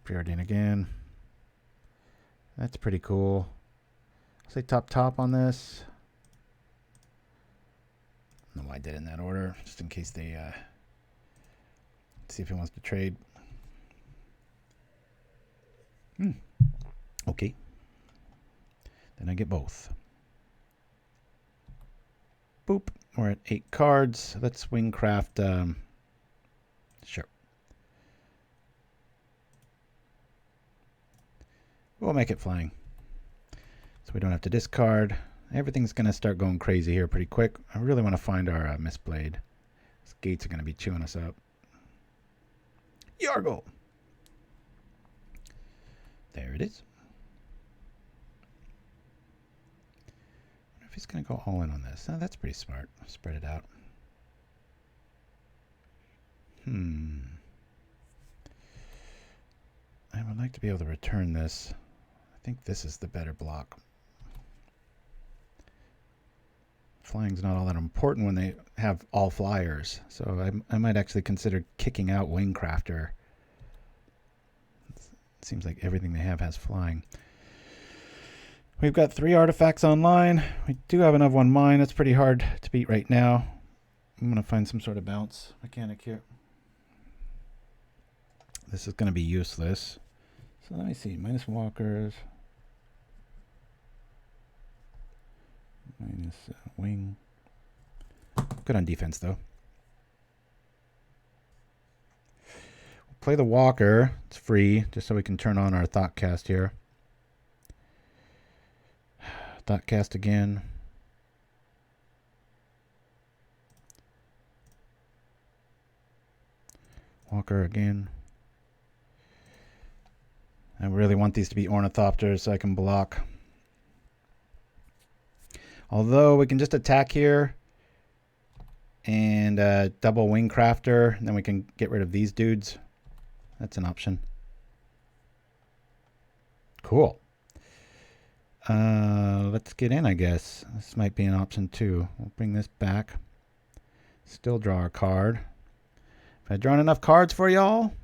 Preordain again. That's pretty cool. I'll say top on this. I don't know why I did it in that order, just in case they see if he wants to trade. Okay. Then I get both. Boop. We're at 8 cards. Let's Wingcraft. Sure. We'll make it flying. So we don't have to discard. Everything's going to start going crazy here pretty quick. I really want to find our Mistblade. These gates are going to be chewing us up. Yargle! There it is. I wonder if he's going to go all in on this. Oh, that's pretty smart. Spread it out. I would like to be able to return this. I think this is the better block. Flying's not all that important when they have all flyers. So I might actually consider kicking out Wingcrafter. It seems like everything they have has flying. We've got 3 artifacts online. We do have an of one mine. That's pretty hard to beat right now. I'm going to find some sort of bounce mechanic here. This is going to be useless. So let me see. Minus walkers. Minus wing. Good on defense, though. We'll play the walker. It's free, just so we can turn on our Thoughtcast here. Thoughtcast again. Walker again. I really want these to be Ornithopters so I can block. Although we can just attack here and double Wingcrafter, and then we can get rid of these dudes. That's an option. Cool. Let's get in, I guess. This might be an option too. We'll bring this back. Still draw a card. Have I drawn enough cards for y'all?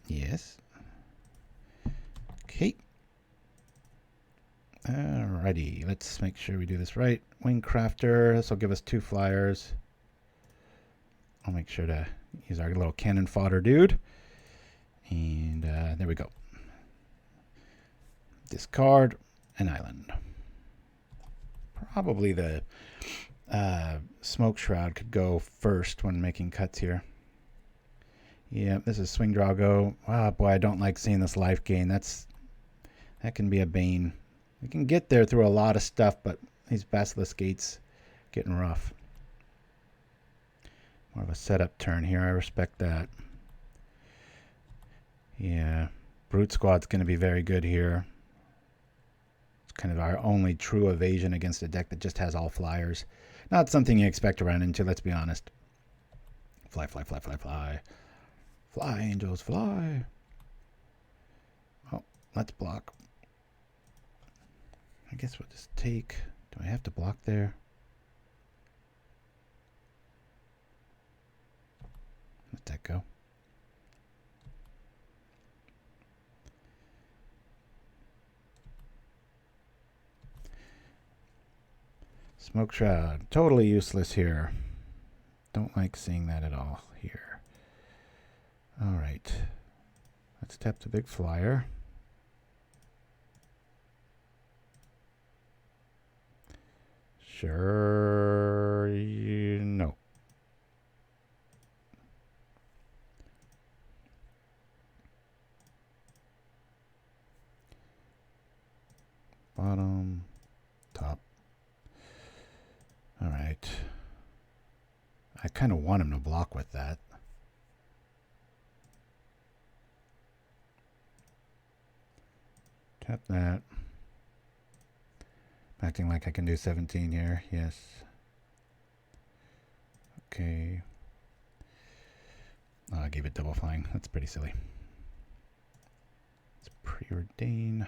Yes. Okay. Alrighty, let's make sure we do this right. Wingcrafter, this will give us 2 flyers. I'll make sure to use our little cannon fodder dude. And there we go. Discard an island. Probably the Smoke Shroud could go first when making cuts here. Yeah, this is swing, draw, go. Ah, boy, I don't like seeing this life gain. That can be a bane. We can get there through a lot of stuff, but these Basilisk Gates getting rough. More of a setup turn here. I respect that. Yeah, Brute Squad's going to be very good here. It's kind of our only true evasion against a deck that just has all flyers. Not something you expect to run into, let's be honest. Fly, fly, fly, fly, fly. Fly, angels, fly. Oh, let's block. I guess we'll just take... Do I have to block there? Let that go. Smoke Shroud. Totally useless here. Don't like seeing that at all here. Alright. Let's tap the big flyer. Sure, no. Bottom, top. All right. I kind of want him to block with that. Tap that. Acting like I can do 17 here. Yes. Okay. Oh, I gave it double flying. That's pretty silly. It's Preordain.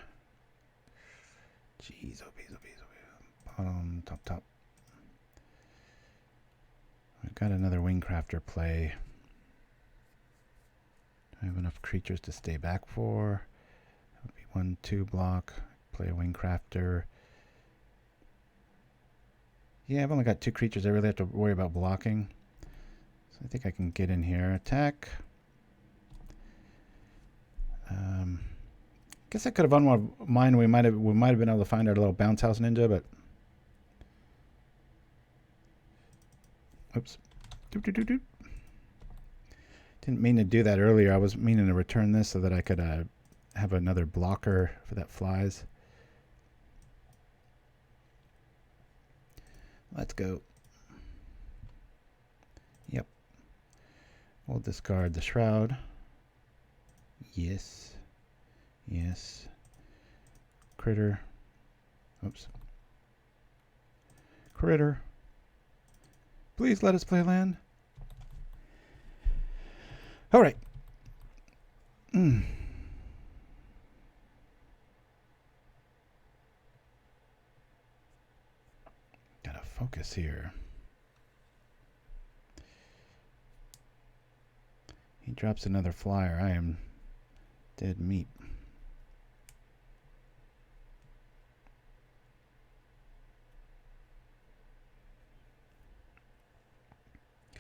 Jeez, oh bees, oh bees, oh bees. Bottom, top, top. We've got another Wingcrafter play. Do I have enough creatures to stay back for? That would be 1-2 block. Play a Wingcrafter. Yeah, I've only got 2 creatures. I really have to worry about blocking. So I think I can get in here. Attack. Guess I could have unwound mine. We might have been able to find our little bounce house ninja, but oops. Didn't mean to do that earlier. I was meaning to return this so that I could have another blocker for that flies. Let's go. Yep. We'll discard the Shroud. Yes. Yes. Critter. Oops. Critter. Please let us play land. All right. Gotta focus here. He drops another flyer. I am dead meat.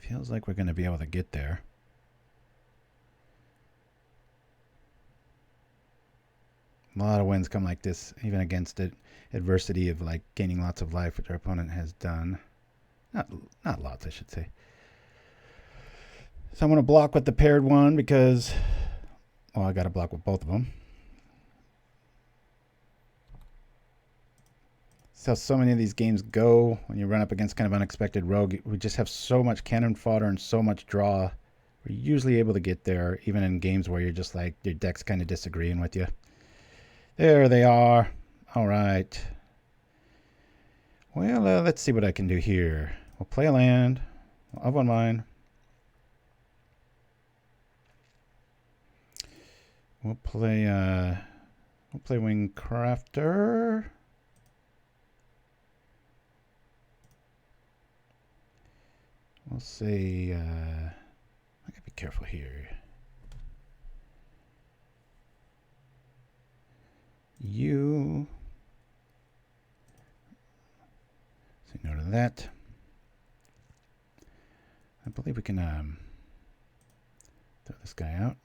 Feels like we're going to be able to get there. A lot of wins come like this, even against it. Adversity of like gaining lots of life, which our opponent has done. Not lots, I should say. So I'm going to block with the paired one because, well, I got to block with both of them. That's how so many of these games go when you run up against kind of unexpected rogue. We just have so much cannon fodder and so much draw We're usually able to get there, even in games where you're just like, your deck's kind of disagreeing with you. There they are. All right. Well, let's see what I can do here. We'll play a land. I'll have one mine. We'll play Wingcrafter. We'll say I gotta be careful here. You say no to that. I believe we can throw this guy out.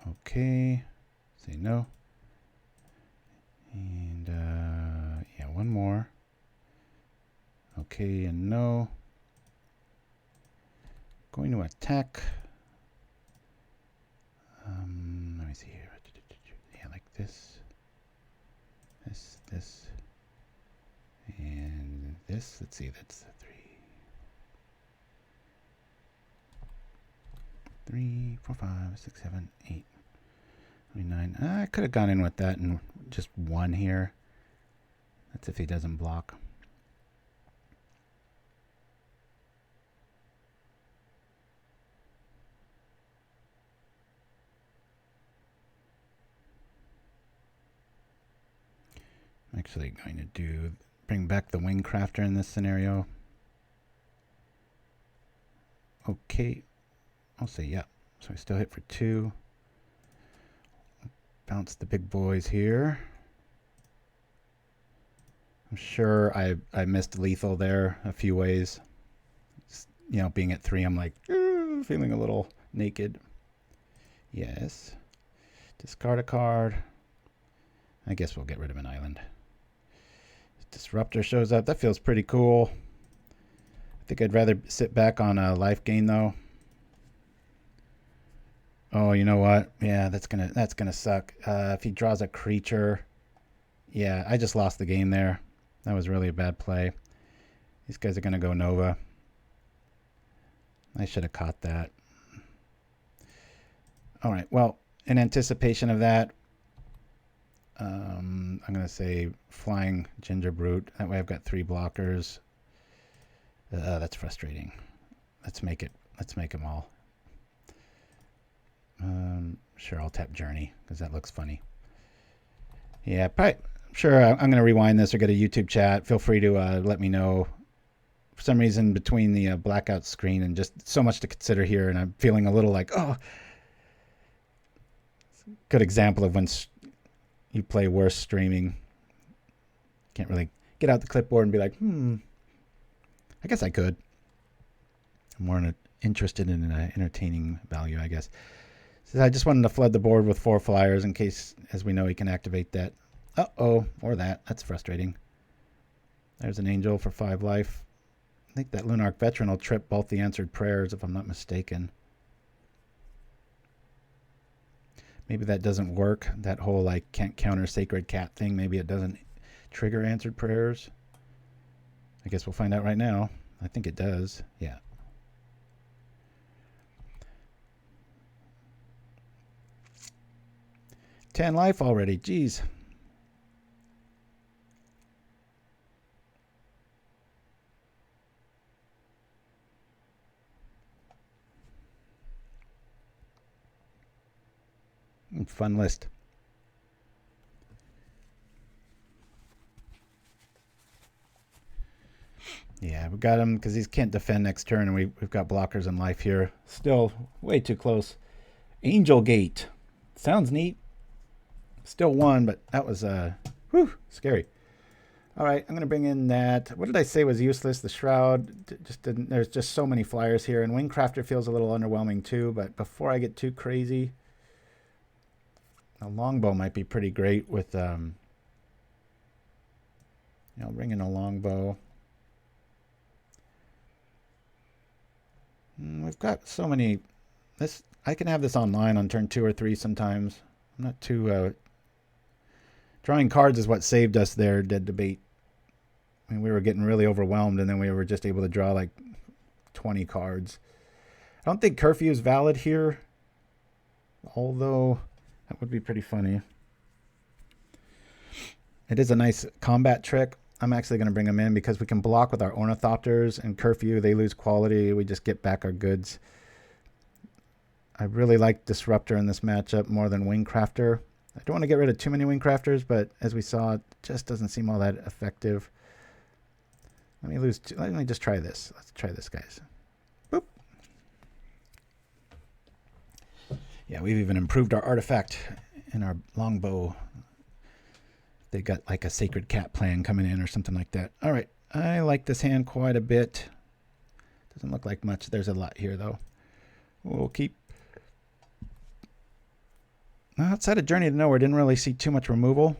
Okay, say no. And yeah, one more. Okay, and no. Going to attack. Let me see here. Yeah, like this. This. And this. Let's see, that's 3, 4, 5, 6, 7, 8, 9. I could have gone in with that and just one here. That's if he doesn't block. I'm actually going to bring back the Wingcrafter in this scenario. Okay. I'll say yeah. So I still hit for 2. Bounce the big boys here. I'm sure I missed lethal there a few ways. Just, you know, being at 3, I'm like, feeling a little naked. Yes. Discard a card. I guess we'll get rid of an island. Disruptor shows up. That feels pretty cool. I think I'd rather sit back on a life gain though. Oh, you know what? Yeah, that's gonna suck. If he draws a creature, yeah, I just lost the game there. That was really a bad play. These guys are gonna go Nova. I should have caught that. All right. Well, in anticipation of that, I'm gonna say flying Gingerbrute. That way, I've got 3 blockers. That's frustrating. Let's make them all. Sure, I'll tap Journey because that looks funny. Yeah, probably. Sure, I'm going to rewind this or get a YouTube chat. Feel free to let me know. For some reason, between the blackout screen and just so much to consider here, and I'm feeling a little like, oh. Good example of when you play worse streaming. Can't really get out the clipboard and be like, I guess I could. I'm more interested in entertaining value, I guess. So I just wanted to flood the board with 4 flyers in case, as we know, he can activate that. Uh-oh, or that. That's frustrating. There's an angel for 5 life. I think that Lunarch Veteran will trip both the answered prayers, if I'm not mistaken. Maybe that doesn't work. That whole, like, can't counter Sacred Cat thing. Maybe it doesn't trigger answered prayers. I guess we'll find out right now. I think it does. Yeah. $10 life already. Jeez. Fun list. Yeah, we got him because he can't defend next turn, and we've got blockers in life here. Still way too close. Angel Gate. Sounds neat. Still 1, but that was scary. All right, I'm going to bring in that. What did I say was useless? The Shroud just didn't. There's just so many flyers here, and Wingcrafter feels a little underwhelming too. But before I get too crazy, a Longbow might be pretty great with, bring in a Longbow. We've got so many. I can have this online on turn 2 or 3 sometimes. I'm not too. Drawing cards is what saved us there, Dead Debate. I mean, we were getting really overwhelmed, and then we were just able to draw like 20 cards. I don't think Curfew is valid here, although that would be pretty funny. It is a nice combat trick. I'm actually going to bring them in because we can block with our Ornithopters, and Curfew, they lose quality. We just get back our goods. I really like Disruptor in this matchup more than Wingcrafter. I don't want to get rid of too many Wingcrafters, but as we saw, it just doesn't seem all that effective. Let me just try this. Let's try this, guys. Boop. Yeah, we've even improved our artifact in our longbow. They got like a sacred cat plan coming in or something like that. All right, I like this hand quite a bit. Doesn't look like much. There's a lot here, though. We'll keep. Outside of Journey to Nowhere, didn't really see too much removal.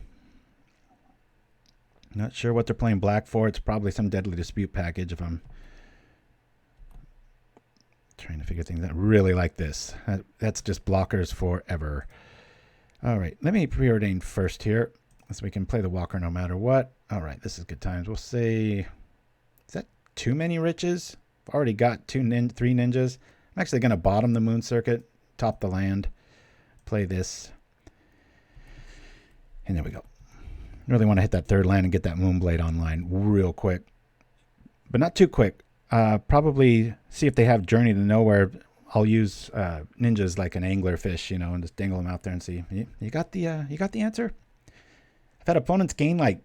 Not sure what they're playing black for. It's probably some Deadly Dispute package if I'm trying to figure things out. Really like this. That's just blockers forever. All right, let me preordain first here so we can play the Walker no matter what. All right, this is good times. We'll say, is that too many riches? I've already got three ninjas. I'm actually going to bottom the Moon Circuit, top the land, play this. And there we go. Really want to hit that third land and get that Moonblade online real quick. But not too quick. Probably see if they have Journey to Nowhere. I'll use ninjas like an anglerfish, you know, and just dangle them out there and see. You got the answer? I've had opponents gain like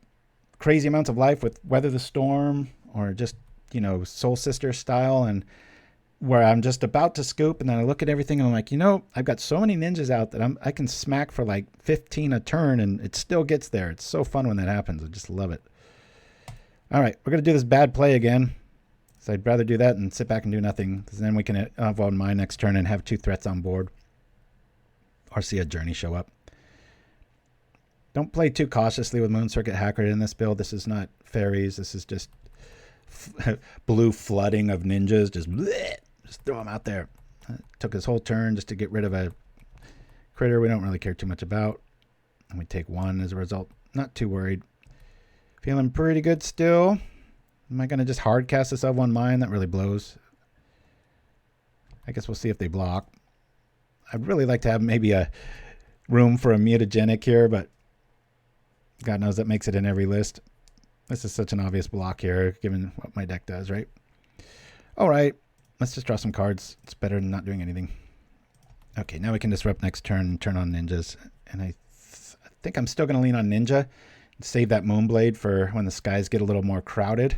crazy amounts of life with Weather the Storm or just, you know, Soul Sister style, and where I'm just about to scoop and then I look at everything and I'm like, you know, I've got so many ninjas out that I can smack for like 15 a turn and it still gets there. It's so fun when that happens. I just love it. All right, we're going to do this bad play again. So I'd rather do that than sit back and do nothing, because then we can have on my next turn and have 2 threats on board or see a Journey show up. Don't play too cautiously with Moon Circuit Hacker in this build. This is not fairies. This is just blue flooding of ninjas. Just throw them out there. Took his whole turn just to get rid of a critter we don't really care too much about. And we take 1 as a result. Not too worried. Feeling pretty good still. Am I going to just hard cast this of 1 mine? That really blows. I guess we'll see if they block. I'd really like to have maybe a room for a mutagenic here, but God knows that makes it in every list. This is such an obvious block here, given what my deck does, right? All right, let's just draw some cards. It's better than not doing anything. Okay, now we can disrupt next turn and turn on ninjas. And I think I'm still going to lean on ninja and save that Moonblade for when the skies get a little more crowded,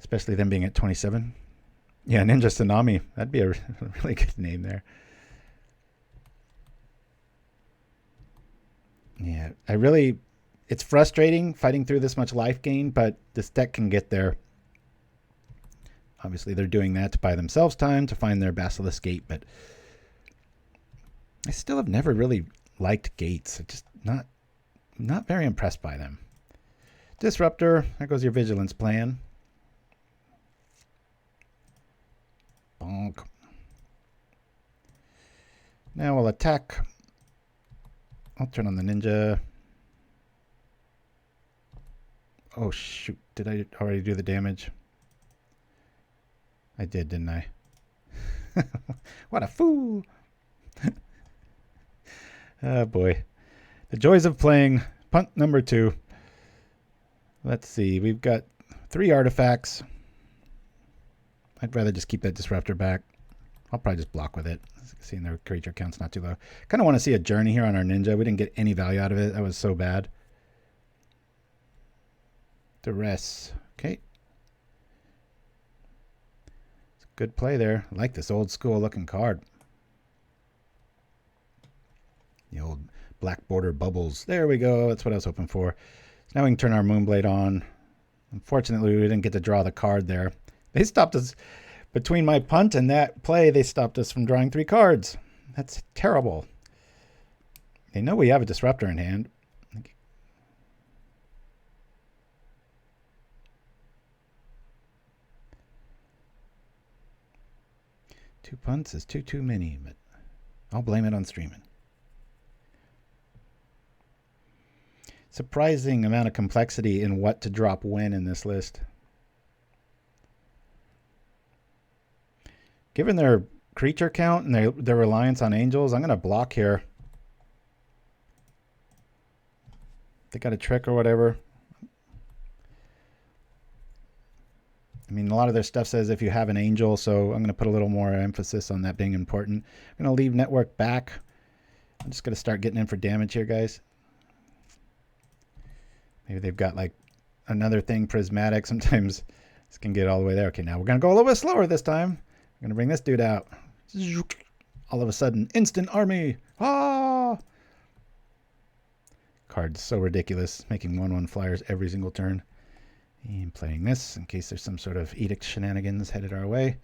especially them being at 27. Yeah, Ninja Tsunami. That'd be a really good name there. Yeah, it's frustrating fighting through this much life gain, but this deck can get there. Obviously, they're doing that to buy themselves time to find their Basilisk Gate, but I still have never really liked gates. I'm just not very impressed by them. Disruptor, there goes your Vigilance plan. Bonk. Now we'll attack. I'll turn on the ninja. Oh, shoot. Did I already do the damage? I did, didn't I? What a fool. Oh, boy. The joys of playing punt number 2. Let's see. We've got 3 artifacts. I'd rather just keep that Disruptor back. I'll probably just block with it. Seeing their creature count's not too low. Kind of want to see a Journey here on our ninja. We didn't get any value out of it. That was so bad. Duress. Okay. It's a good play there. I like this old school looking card. The old black border bubbles. There we go. That's what I was hoping for. So now we can turn our Moonblade on. Unfortunately, we didn't get to draw the card there. They stopped us. Between my punt and that play, they stopped us from drawing 3 cards. That's terrible. They know we have a Disruptor in hand. Two punts is too many, but I'll blame it on streaming. Surprising amount of complexity in what to drop when in this list. Given their creature count and their reliance on angels. I'm going to block here. They got a trick or whatever. I mean, a lot of their stuff says if you have an angel, so I'm going to put a little more emphasis on that being important. I'm going to leave network back. I'm just going to start getting in for damage here, guys. Maybe they've got like another thing, prismatic. Sometimes this can get all the way there. Okay, now we're going to go a little bit slower this time. I'm going to bring this dude out. All of a sudden, instant army. Ah! Card's so ridiculous, making 1/1 flyers every single turn. And playing this in case there's some sort of edict shenanigans headed our way.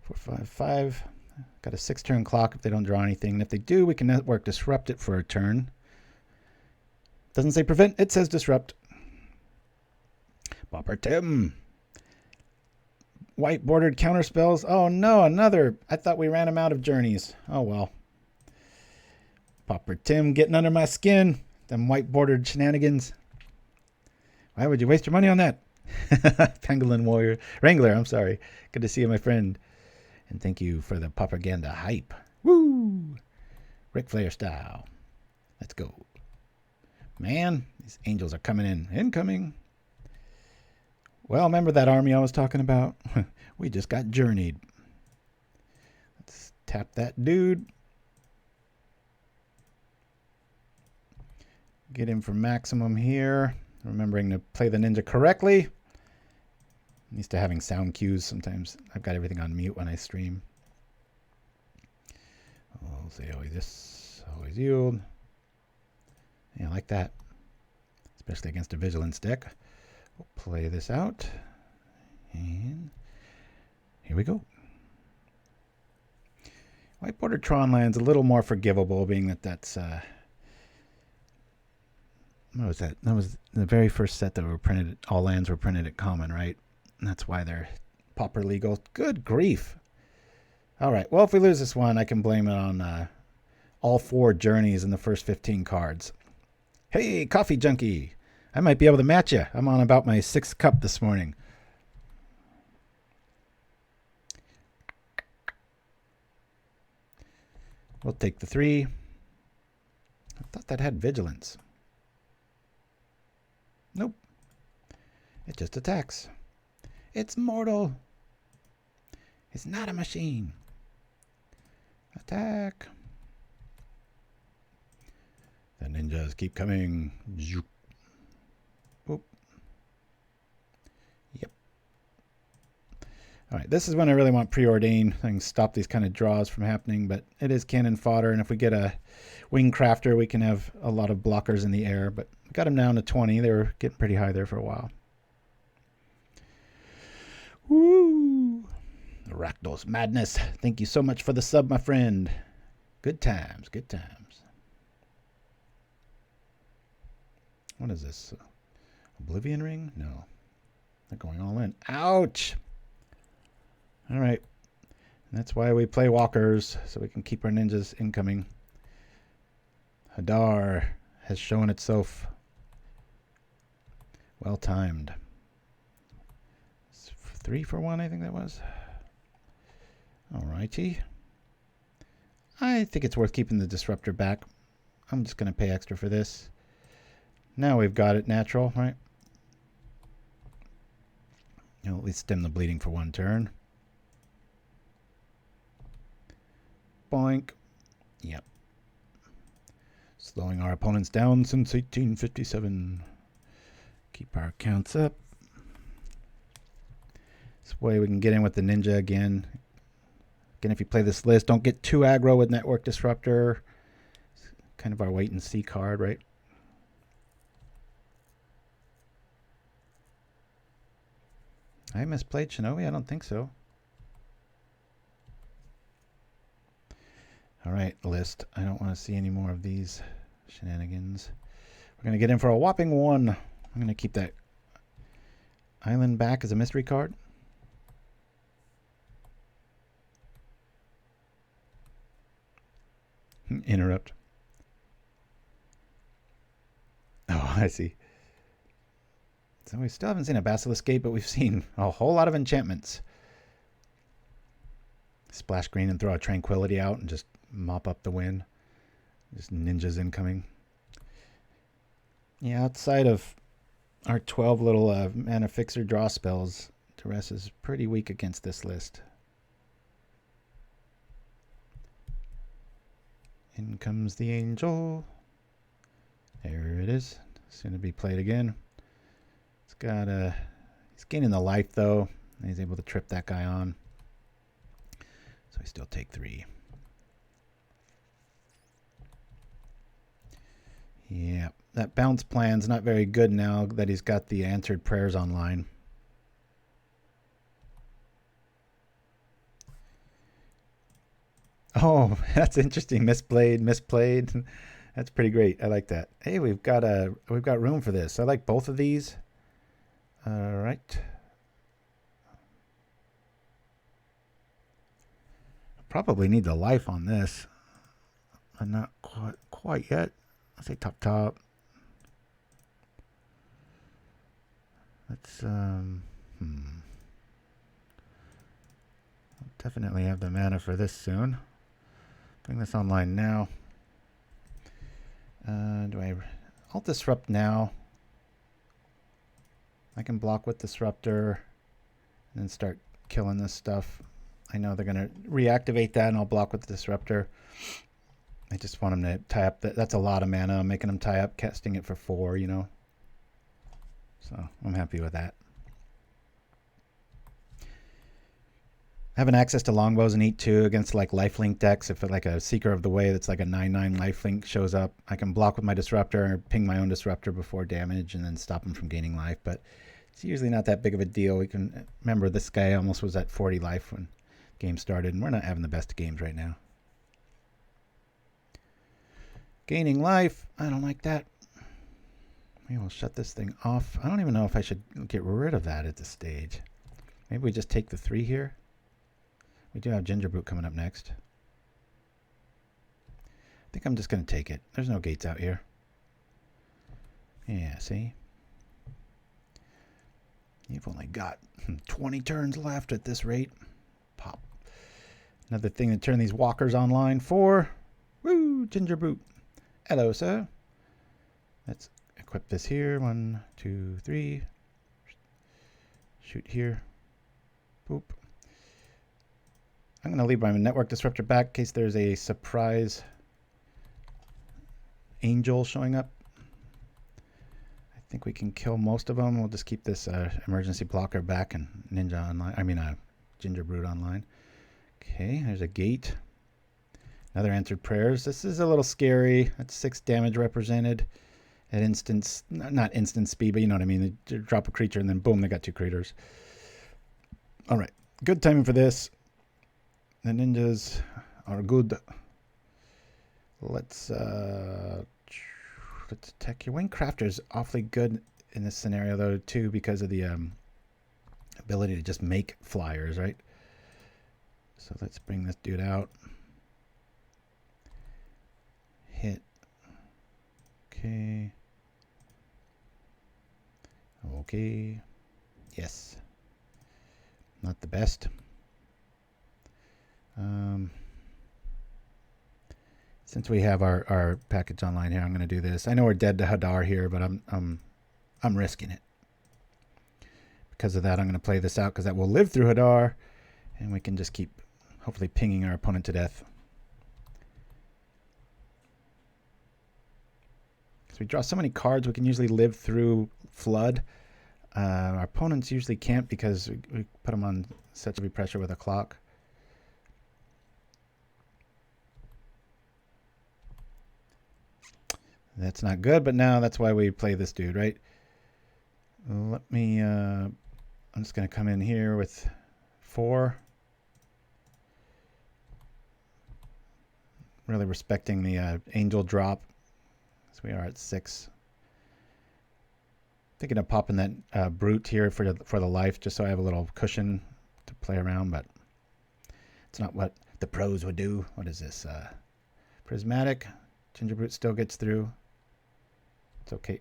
4, 5, 5. Got a 6-turn clock if they don't draw anything. And if they do, we can network disrupt it for a turn. Doesn't say prevent, it says disrupt. Pauper Tim. White bordered counter spells. Oh no, another. I thought we ran him out of journeys. Oh well. Pauper Tim getting under my skin. Them white bordered shenanigans. Why would you waste your money on that? Pangolin Warrior. Wrangler, I'm sorry. Good to see you, my friend. And thank you for the propaganda hype. Woo! Ric Flair style. Let's go. Man, these angels are coming in. Incoming. Well, remember that army I was talking about? We just got journeyed. Let's tap that dude. Get him for maximum here. Remembering to play the ninja correctly. I'm used to having sound cues sometimes. I've got everything on mute when I stream. I'll say always this, always yield. Yeah, like that. Especially against a vigilance deck. We'll play this out. And here we go. White border Tron land's a little more forgivable, being that that's what was that? That was the very first set that were printed. All lands were printed at common, right? And that's why they're pauper legal. Good grief. All right. Well, if we lose this one, I can blame it on all 4 journeys in the first 15 cards. Hey, coffee junkie. I might be able to match you. I'm on about my 6th cup this morning. We'll take the 3. I thought that had vigilance. Nope. It just attacks. It's mortal. It's not a machine. Attack. The ninjas keep coming. Oop. Yep. All right, this is when I really want Preordain. I can stop these kind of draws from happening, but it is cannon fodder, and if we get a Wingcrafter, we can have a lot of blockers in the air, but we got them down to 20. They were getting pretty high there for a while. Woo! Rakdos Madness. Thank you so much for the sub, my friend. Good times, good times. What is this? Oblivion Ring? No. They're going all in. Ouch! All right. And that's why we play walkers, so we can keep our ninjas incoming. Hadar has shown itself. Well timed. 3 for 1, I think that was. Alrighty. I think it's worth keeping the Disruptor back. I'm just going to pay extra for this. Now we've got it natural, right? You'll at least stem the bleeding for 1 turn. Boink. Yep. Slowing our opponents down since 1857. Keep our counts up. This way we can get in with the ninja again. Again, if you play this list, don't get too aggro with Network Disruptor. It's kind of our wait and see card, right? I misplayed Shinobi? I don't think so. All right, list. I don't want to see any more of these shenanigans. We're going to get in for a whopping 1. I'm going to keep that island back as a mystery card. Interrupt. Oh, I see. So we still haven't seen a Basilisk Gate, but we've seen a whole lot of enchantments. Splash green and throw a Tranquility out and just mop up the win. Just ninjas incoming. Yeah, outside of our 12 little mana fixer draw spells, the rest is pretty weak against this list. In comes the angel. There it is. It's going to be played again. It's got he's gaining the life though. And he's able to trip that guy on. So we still take 3. Yeah, that bounce plan's not very good now that he's got the answered prayers online. Oh, that's interesting. Misplayed. That's pretty great. I like that. Hey, we've got room for this. I like both of these. All right. Probably need the life on this. But not quite yet. I'll say top. Let's I'll definitely have the mana for this soon. Bring this online now. I'll disrupt now. I can block with Disruptor and then start killing this stuff. I know they're going to reactivate that and I'll block with the Disruptor. I just want them to tie up. That's a lot of mana. I'm making them tie up, casting it for 4, you know. So I'm happy with that. Having access to longbows and eat 2 against like lifelink decks, if like a Seeker of the Way that's like a 9/9 lifelink shows up, I can block with my Disruptor or ping my own Disruptor before damage and then stop him from gaining life. But it's usually not that big of a deal. We can remember this guy almost was at 40 life when the game started, and we're not having the best games right now. Gaining life, I don't like that. Maybe we'll shut this thing off. I don't even know if I should get rid of that at this stage. Maybe we just take the 3 here. We do have Gingerbrute coming up next. I think I'm just going to take it. There's no gates out here. Yeah, see? You've only got 20 turns left at this rate. Pop. Another thing to turn these walkers online for. Woo! Gingerbrute. Hello, sir. Let's equip this here. 1, 2, 3. Shoot here. Boop. I'm going to leave my Network Disruptor back in case there's a surprise angel showing up. I think we can kill most of them. We'll just keep this emergency blocker back and ninja online. I mean, Gingerbrute online. Okay, there's a gate. Another answered prayers. This is a little scary. That's 6 damage represented at instance, not instant speed, but you know what I mean. They drop a creature and then boom, they got 2 critters. All right, good timing for this. The ninjas are good. Let's attack your Wingcrafter is awfully good in this scenario though too because of the ability to just make flyers, right? So let's bring this dude out. Hit. Okay. Okay. Yes. Not the best. Since we have our package online here, I'm going to do this. I know we're dead to Hadar here, but I'm risking it. Because of that, I'm going to play this out because that will live through Hadar, and we can just keep hopefully pinging our opponent to death. Because we draw so many cards, we can usually live through Flood. Our opponents usually can't because we put them on such heavy pressure with a clock. That's not good, but now that's why we play this dude, right? Let me, I'm just going to come in here with 4. Really respecting the angel drop. So we are at 6. Thinking of popping that brute here for the life, just so I have a little cushion to play around, but it's not what the pros would do. What is this? Prismatic. Gingerbrute still gets through. It's okay.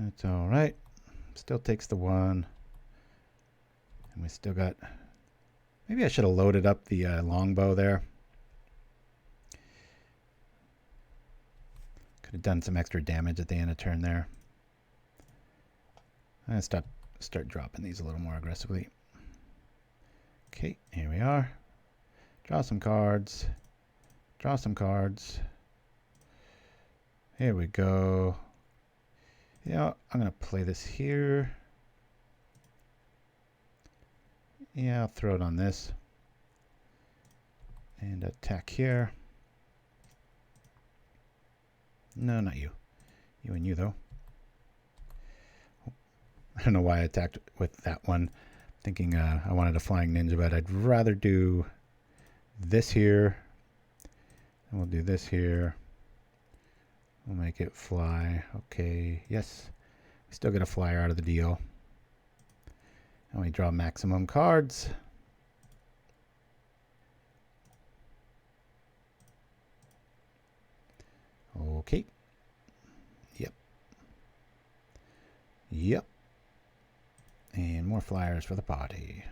That's all right. Still takes the 1. And we still got... Maybe I should have loaded up the longbow there. Could have done some extra damage at the end of turn there. I'm going to start dropping these a little more aggressively. Okay, here we are. Draw some cards. Draw some cards. Here we go. Yeah, I'm going to play this here. Yeah, I'll throw it on this. And attack here. No, not you. You and you, though. I don't know why I attacked with that one. Thinking I wanted a flying ninja, but I'd rather do this here. And we'll do this here. We'll make it fly. Okay, yes. We still get a flyer out of the deal. And we draw maximum cards. Okay. Yep. Yep. And more flyers for the party.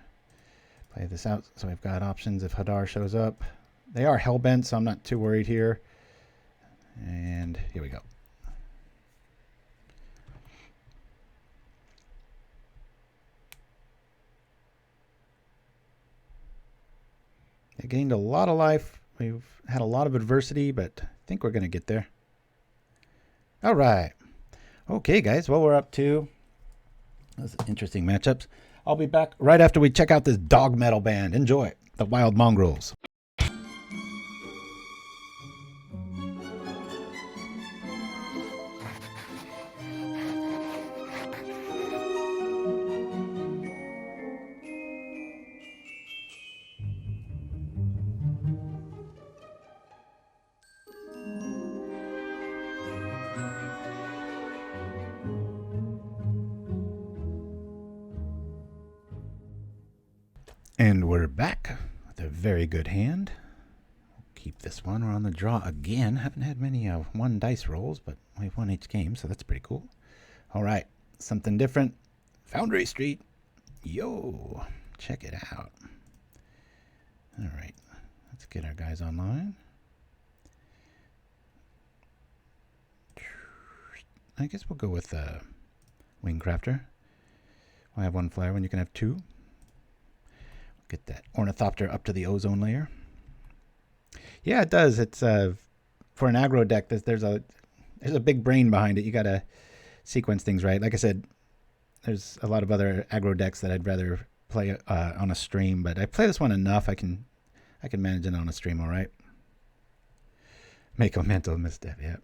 Play this out so we've got options if Hadar shows up. They are hellbent, so I'm not too worried here. And here we go. They gained a lot of life. We've had a lot of adversity, but I think we're going to get there. All right. Okay, guys. Well, we're up to those interesting matchups. I'll be back right after we check out this dog metal band. Enjoy the Wild Mongrels. And we're back with a very good hand. We'll keep this one. We're on the draw again. Haven't had many 1 dice rolls, but we've won each game, so that's pretty cool. All right, something different. Foundry Street. Yo, check it out. All right, let's get our guys online. I guess we'll go with Wingcrafter. We'll have 1 flyer when you can have 2. Get that Ornithopter up to the ozone layer. Yeah, it does. It's for an aggro deck. There's a big brain behind it. You gotta sequence things right. Like I said, there's a lot of other aggro decks that I'd rather play on a stream, but I play this one enough. I can manage it on a stream, all right. Make a mental misstep. Yeah.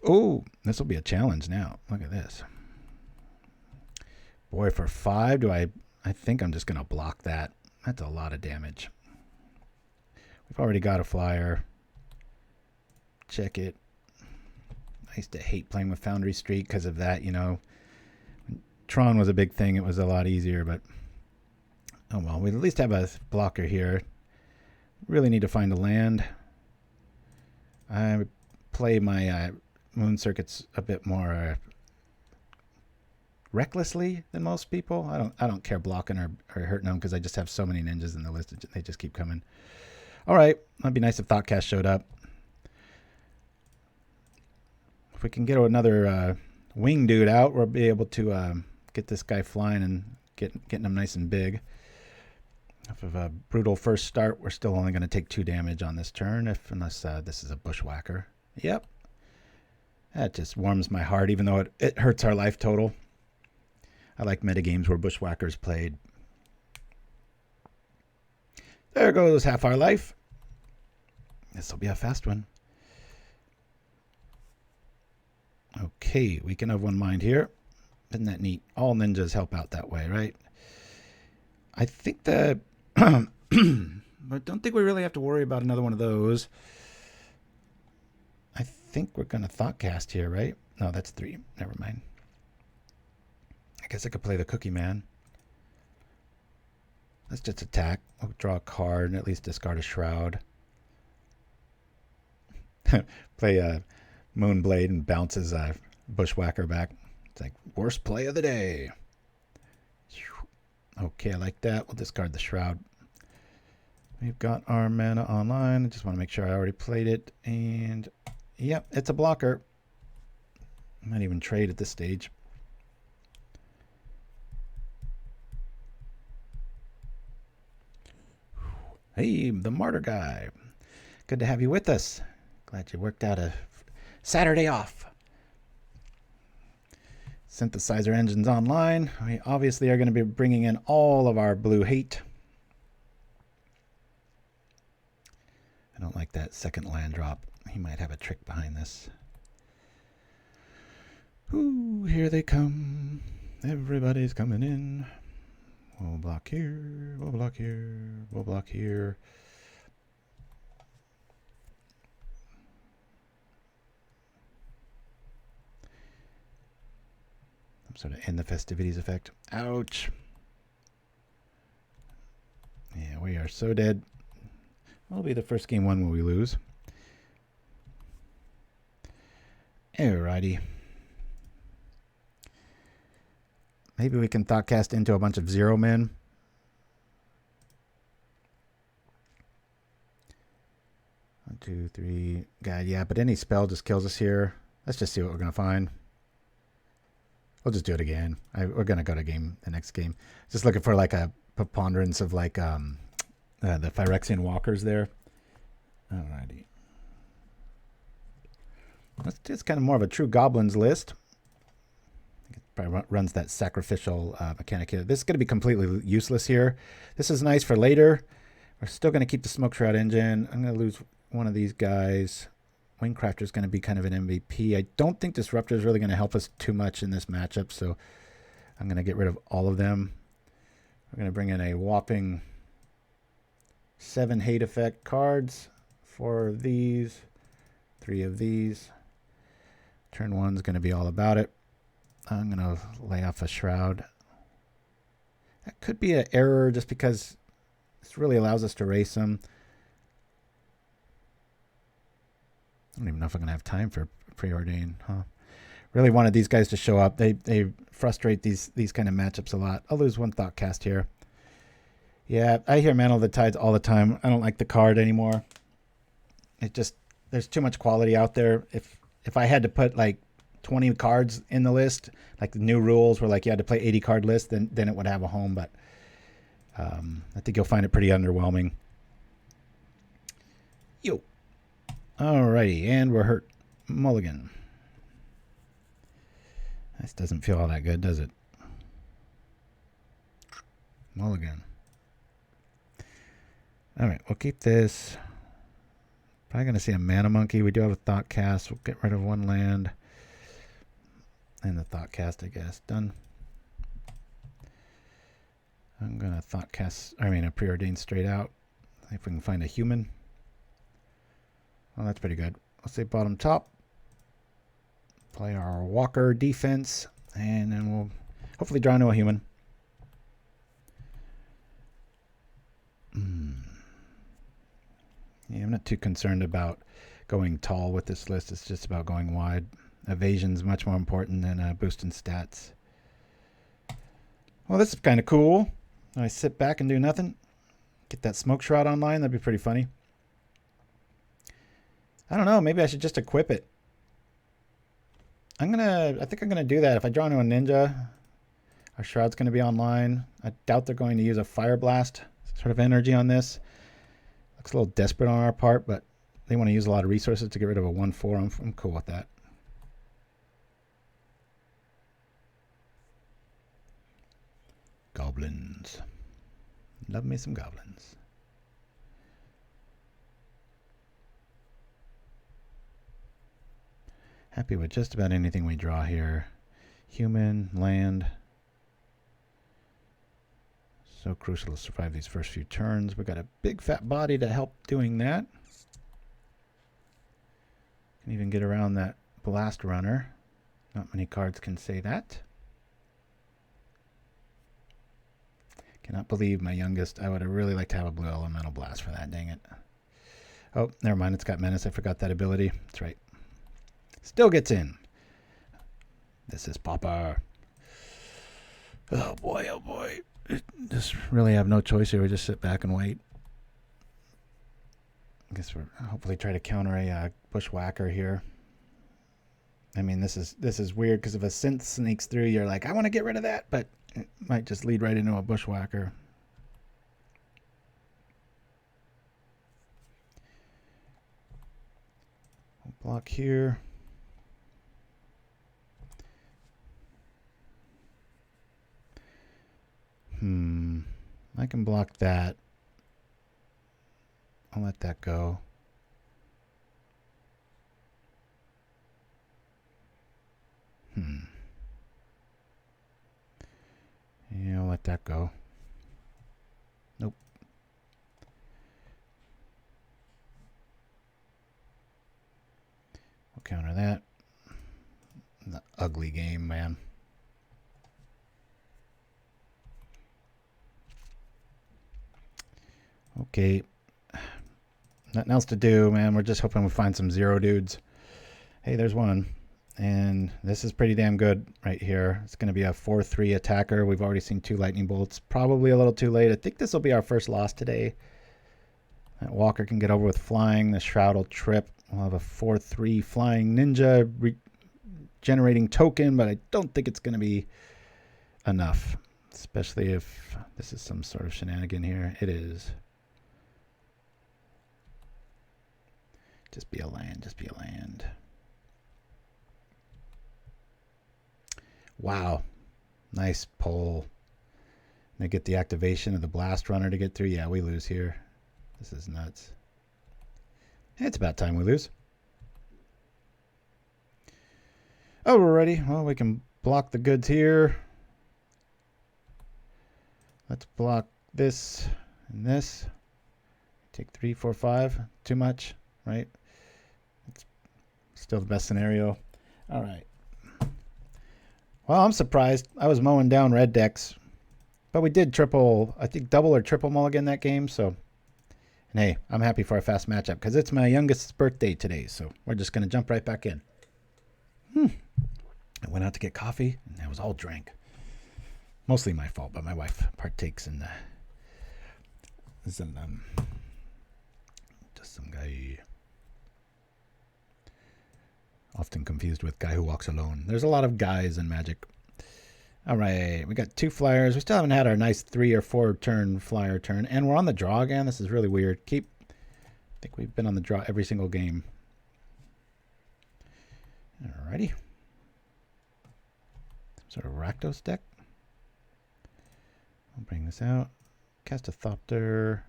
Oh, this will be a challenge now. Look at this. Boy, for 5, I think I'm just going to block that. That's a lot of damage. We've already got a flyer. Check it. I used to hate playing with Foundry Street because of that, you know. When Tron was a big thing, it was a lot easier, but oh well. We at least have a blocker here. Really need to find a land. I play my moon circuits a bit more recklessly than most people. I don't care blocking or hurting them because I just have so many ninjas in the list. They just keep coming. All right, that'd be nice if Thoughtcast showed up. If we can get another wing dude out, we'll be able to get this guy flying and getting him nice and big. Off of a brutal first start, we're still only going to take 2 damage on this turn, unless this is a bushwhacker. Yep. That just warms my heart, even though it hurts our life total. I like metagames where bushwhackers played. There goes half our life. This will be a fast one. Okay, we can have 1 mind here. Isn't that neat? All ninjas help out that way, right? I think that... I don't think we really have to worry about another one of those. I think we're going to Thoughtcast here, right? No, that's 3. Never mind. I guess I could play the Cookie Man. Let's just attack. We'll draw a card and at least discard a Shroud. Play a Moonblade and bounces Bushwhacker back. It's like, worst play of the day. Okay, I like that. We'll discard the Shroud. We've got our mana online. I just want to make sure I already played it. And, yep, it's a blocker. Might even trade at this stage. Hey, the Martyr guy. Good to have you with us. Glad you worked out a Saturday off. Synthesizer engines online. We obviously are going to be bringing in all of our blue hate. I don't like that second land drop. He might have a trick behind this. Ooh, here they come. Everybody's coming in. We'll block here. We'll block here. We'll block here. Sort of end the festivities effect. Ouch. Yeah, we are so dead. That'll be the first game one where we lose. Alrighty. Maybe we can Thoughtcast into a bunch of 0 men. One, two, three. God, yeah, but any spell just kills us here. Let's just see what we're going to find. We'll just do it again. We're going to go to the next game. Just looking for like a preponderance of like the Phyrexian Walkers there. Alrighty. It's kind of more of a true Goblins list. It probably runs that sacrificial mechanic here. This is going to be completely useless here. This is nice for later. We're still going to keep the Smoke Shroud engine. I'm going to lose one of these guys. Wingcrafter is going to be kind of an MVP. I don't think Disruptor is really going to help us too much in this matchup, so I'm going to get rid of all of them. We're going to bring in a whopping 7 hate effect cards, 4 of these, 3 of these. Turn 1 is going to be all about it. I'm going to lay off a Shroud. That could be an error just because this really allows us to race them. I don't even know if I'm going to have time for Preordain, huh? Really wanted these guys to show up. They frustrate these kind of matchups a lot. I'll lose one Thoughtcast here. Yeah, I hear Mantle of the Tides all the time. I don't like the card anymore. There's too much quality out there. If I had to put like 20 cards in the list, like the new rules were like you had to play 80 card list, then it would have a home. But I think you'll find it pretty underwhelming. Yo. Alrighty, and we're hurt. Mulligan. This doesn't feel all that good, does it? Mulligan. Alright, we'll keep this. Probably going to see a Mana Monkey. We do have a Thoughtcast. We'll get rid of 1 land. And the Thoughtcast, I guess. Done. I'm going to a Preordain straight out. See if we can find a human. Well, that's pretty good. Let's say bottom top. Play our Walker defense. And then we'll hopefully draw into a human. Yeah, I'm not too concerned about going tall with this list. It's just about going wide. Evasion's much more important than boosting stats. Well, this is kind of cool. I sit back and do nothing. Get that Smoke Shroud online. That'd be pretty funny. I don't know. Maybe I should just equip it. I think I'm gonna do that. If I draw into a ninja, our Shroud's gonna be online. I doubt they're going to use a Fireblast sort of energy on this. Looks a little desperate on our part, but they want to use a lot of resources to get rid of a 1/4. I'm cool with that. Goblins. Love me some goblins. Happy with just about anything we draw here. Human, land. So crucial to survive these first few turns. We've got a big fat body to help doing that. Can even get around that blast runner. Not many cards can say that. Cannot believe my youngest. I would have really liked to have a blue elemental blast for that. Dang it. Oh, never mind. It's got menace. I forgot that ability. That's right. Still gets in. This is Pauper. Oh boy, oh boy. Just really have no choice here. We just sit back and wait. I guess we're hopefully try to counter a bushwhacker here. I mean, this is weird because if a synth sneaks through, you're like, I want to get rid of that, but it might just lead right into a bushwhacker. We'll block here. I can block that. I'll let that go. Yeah, I'll let that go. Nope. We'll counter that. The ugly game, man. Okay. Nothing else to do, man. We're just hoping we find some zero dudes. Hey, there's one. And this is pretty damn good right here. It's going to be a 4-3 attacker. We've already seen 2 lightning bolts. Probably a little too late. I think this will be our first loss today. That Walker can get over with flying. The Shroud will trip. We'll have a 4-3 flying ninja generating token, but I don't think it's going to be enough. Especially if this is some sort of shenanigan here. It is. Just be a land. Just be a land. Wow. Nice pull. They get the activation of the blast runner to get through. Yeah, we lose here. This is nuts. It's about time we lose. Alrighty. Well, we can block the goods here. Let's block this and this. Take 3, 4, 5. Too much, right? It's still the best scenario. All right. Well, I'm surprised. I was mowing down red decks. But we did triple, I think double or triple mulligan that game. So, and hey, I'm happy for a fast matchup because it's my youngest's birthday today. So we're just going to jump right back in. I went out to get coffee and it was all drank. Mostly my fault, but my wife partakes in just some guy. Often confused with guy who walks alone. There's a lot of guys in Magic. All right, we got 2 flyers. We still haven't had our nice 3 or 4 turn flyer turn, and we're on the draw again. This is really weird. I think we've been on the draw every single game. Alrighty. Some sort of Rakdos deck. I'll bring this out. Cast a Thoughtcast.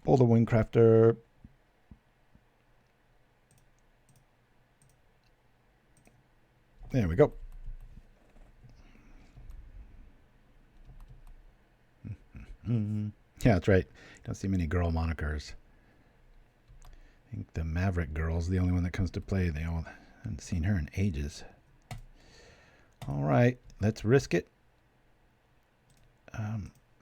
Pull the Wingcrafter. There we go. Yeah, that's right. Don't see many girl monikers. I think the Maverick girl's the only one that comes to play. They all haven't seen her in ages. All right, let's risk it.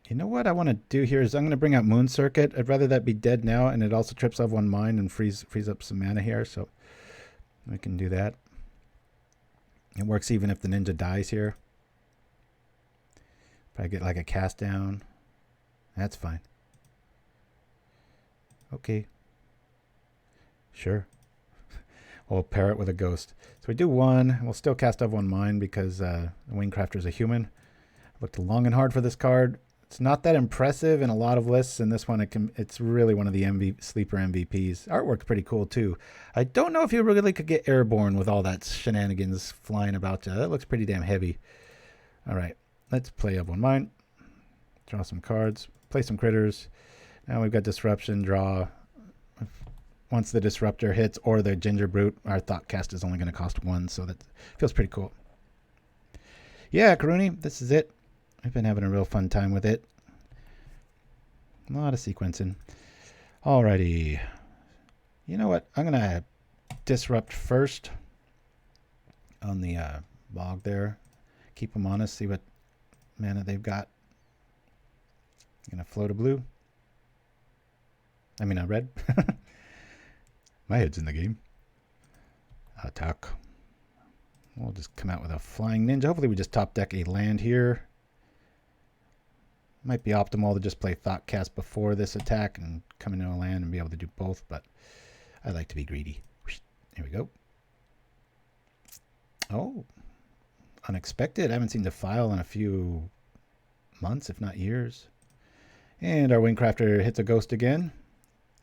You know what I want to do here is I'm going to bring out Moon Circuit. I'd rather that be dead now, and it also trips off 1 mine and frees up some mana here, so we can do that. It works even if the ninja dies here. If I get like a cast down, that's fine. Okay. Sure. We'll pair it with a ghost. So we do 1. We'll still cast off 1 mine because the Wingcrafter is a human. I looked long and hard for this card. It's not that impressive in a lot of lists, and this one it's really one of the sleeper MVPs. Artwork's pretty cool too. I don't know if you really could get airborne with all that shenanigans flying about you. That looks pretty damn heavy. All right, let's play up 1 mine. Draw some cards. Play some critters. Now we've got Disruption. Draw. Once the Disruptor hits or the Gingerbrute, our Thoughtcast is only going to cost 1, so that feels pretty cool. Yeah, Karuni, this is it. I've been having a real fun time with it. A lot of sequencing. Alrighty. You know what? I'm going to disrupt first on the bog there. Keep them honest. See what mana they've got. Going to float a blue. I mean, red. My head's in the game. Attack. We'll just come out with a flying ninja. Hopefully we just top deck a land here. Might be optimal to just play Thoughtcast before this attack and come into a land and be able to do both, but I like to be greedy. Here we go. Oh, unexpected. I haven't seen Defile in a few months, if not years. And our Wingcrafter hits a ghost again.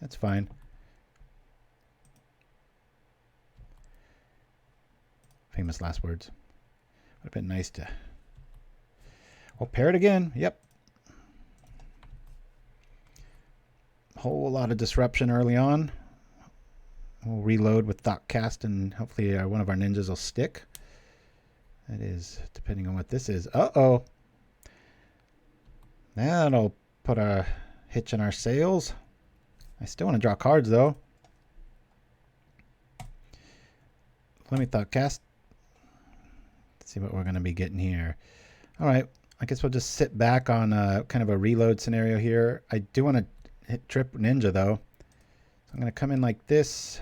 That's fine. Famous last words. Would have been nice to... Oh, pair it again. Yep. Whole lot of disruption early on. We'll reload with Thoughtcast and hopefully one of our ninjas will stick. That is, depending on what this is. Uh-oh. That'll put a hitch in our sails. I still want to draw cards, though. Let me Thoughtcast. Let's see what we're going to be getting here. All right. I guess we'll just sit back on kind of a reload scenario here. I do want to hit Trip Ninja, though. So I'm going to come in like this.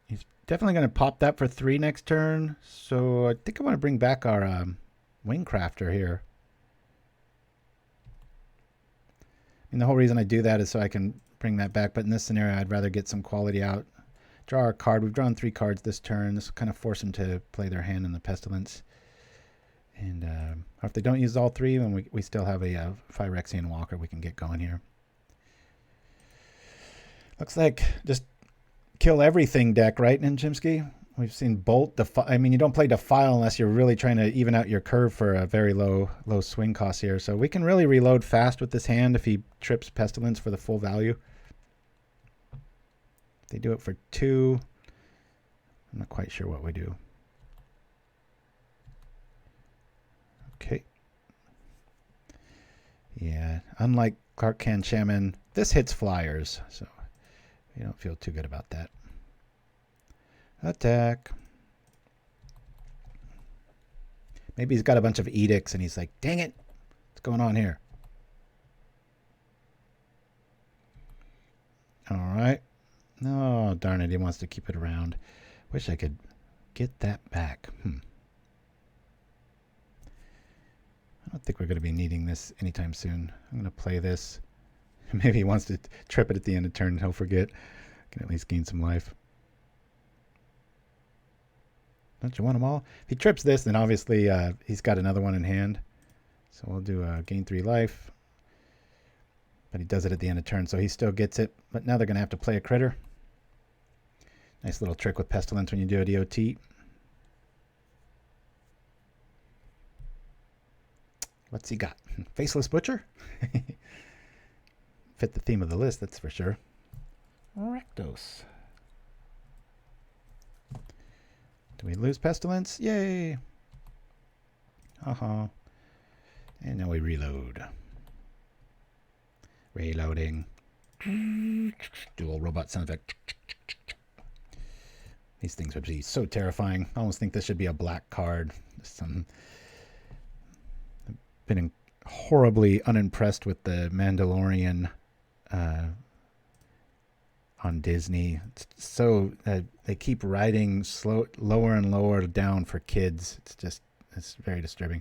He's definitely going to pop that for 3 next turn. So I think I want to bring back our Wingcrafter here. And the whole reason I do that is so I can bring that back. But in this scenario, I'd rather get some quality out. Draw a card. We've drawn 3 cards this turn. This will kind of force them to play their hand in the Pestilence. And if they don't use all 3, then we still have a Phyrexian Walker we can get going here. Looks like just kill everything deck, right, in Chimpskey? We've seen Bolt. I mean, you don't play Defile unless you're really trying to even out your curve for a very low swing cost here. So we can really reload fast with this hand if he trips Pestilence for the full value. If they do it for 2, I'm not quite sure what we do. Okay. Yeah, unlike Clark-Can Shaman, this hits flyers, so we don't feel too good about that. Attack. Maybe he's got a bunch of edicts and he's like, dang it, what's going on here? All right. No, darn it, he wants to keep it around. Wish I could get that back. I don't think we're going to be needing this anytime soon. I'm going to play this. Maybe he wants to trip it at the end of turn and he'll forget. Can at least gain some life. Don't you want them all? If he trips this, then obviously he's got another one in hand. So we'll do gain 3 life. But he does it at the end of turn, so he still gets it. But now they're going to have to play a critter. Nice little trick with Pestilence when you do a DOT. What's he got? Faceless Butcher? Fit the theme of the list, that's for sure. Rakdos. Do we lose Pestilence? Yay! And now we reload. Reloading. Dual robot sound effect. These things would be so terrifying. I almost think this should be a black card. I've been horribly unimpressed with the Mandalorian on Disney. It's so they keep writing lower and lower down for kids. It's very disturbing.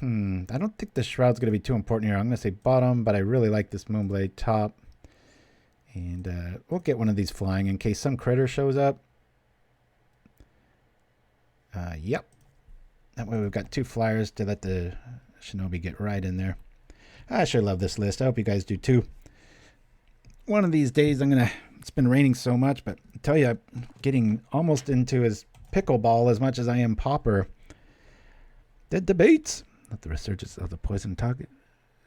I don't think the Shroud's going to be too important here. I'm going to say bottom, but I really like this Moonblade top. And we'll get one of these flying in case some critter shows up. Yep. That way we've got 2 flyers to let the Shinobi get right in there. I sure love this list. I hope you guys do too. One of these days it's been raining so much, but I tell you, I'm getting almost into his pickleball as much as I am Pauper. Dead debates. Not the resurgence of the poison target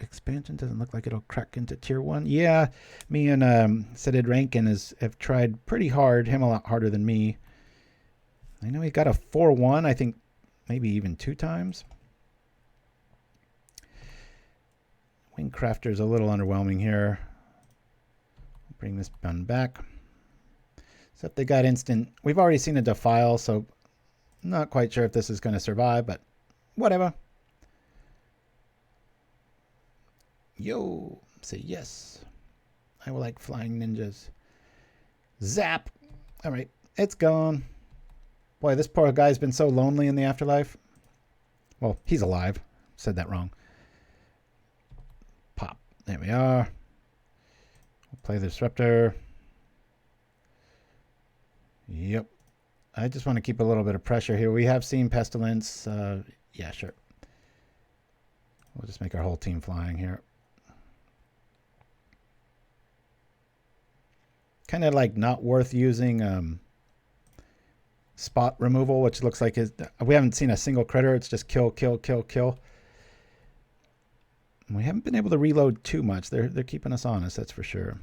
expansion doesn't look like it'll crack into tier 1. Yeah, me and Synod Rankin have tried pretty hard, him a lot harder than me. I know he got a 4-1, I think maybe even 2 times. Wingcrafter's a little underwhelming here. Bring this gun back. Except they got instant. We've already seen a Defile, so not quite sure if this is going to survive, but whatever. Yo, say yes. I will like flying ninjas. Zap. All right, it's gone. Boy, this poor guy's been so lonely in the afterlife. Well, he's alive. Said that wrong. Pop. There we are. We'll play the Disruptor. Yep. I just want to keep a little bit of pressure here. We have seen Pestilence. Yeah, sure. We'll just make our whole team flying here. Kind of like not worth using spot removal, which looks like we haven't seen a single critter. It's just kill, kill, kill, kill. And we haven't been able to reload too much. They're keeping us honest, that's for sure.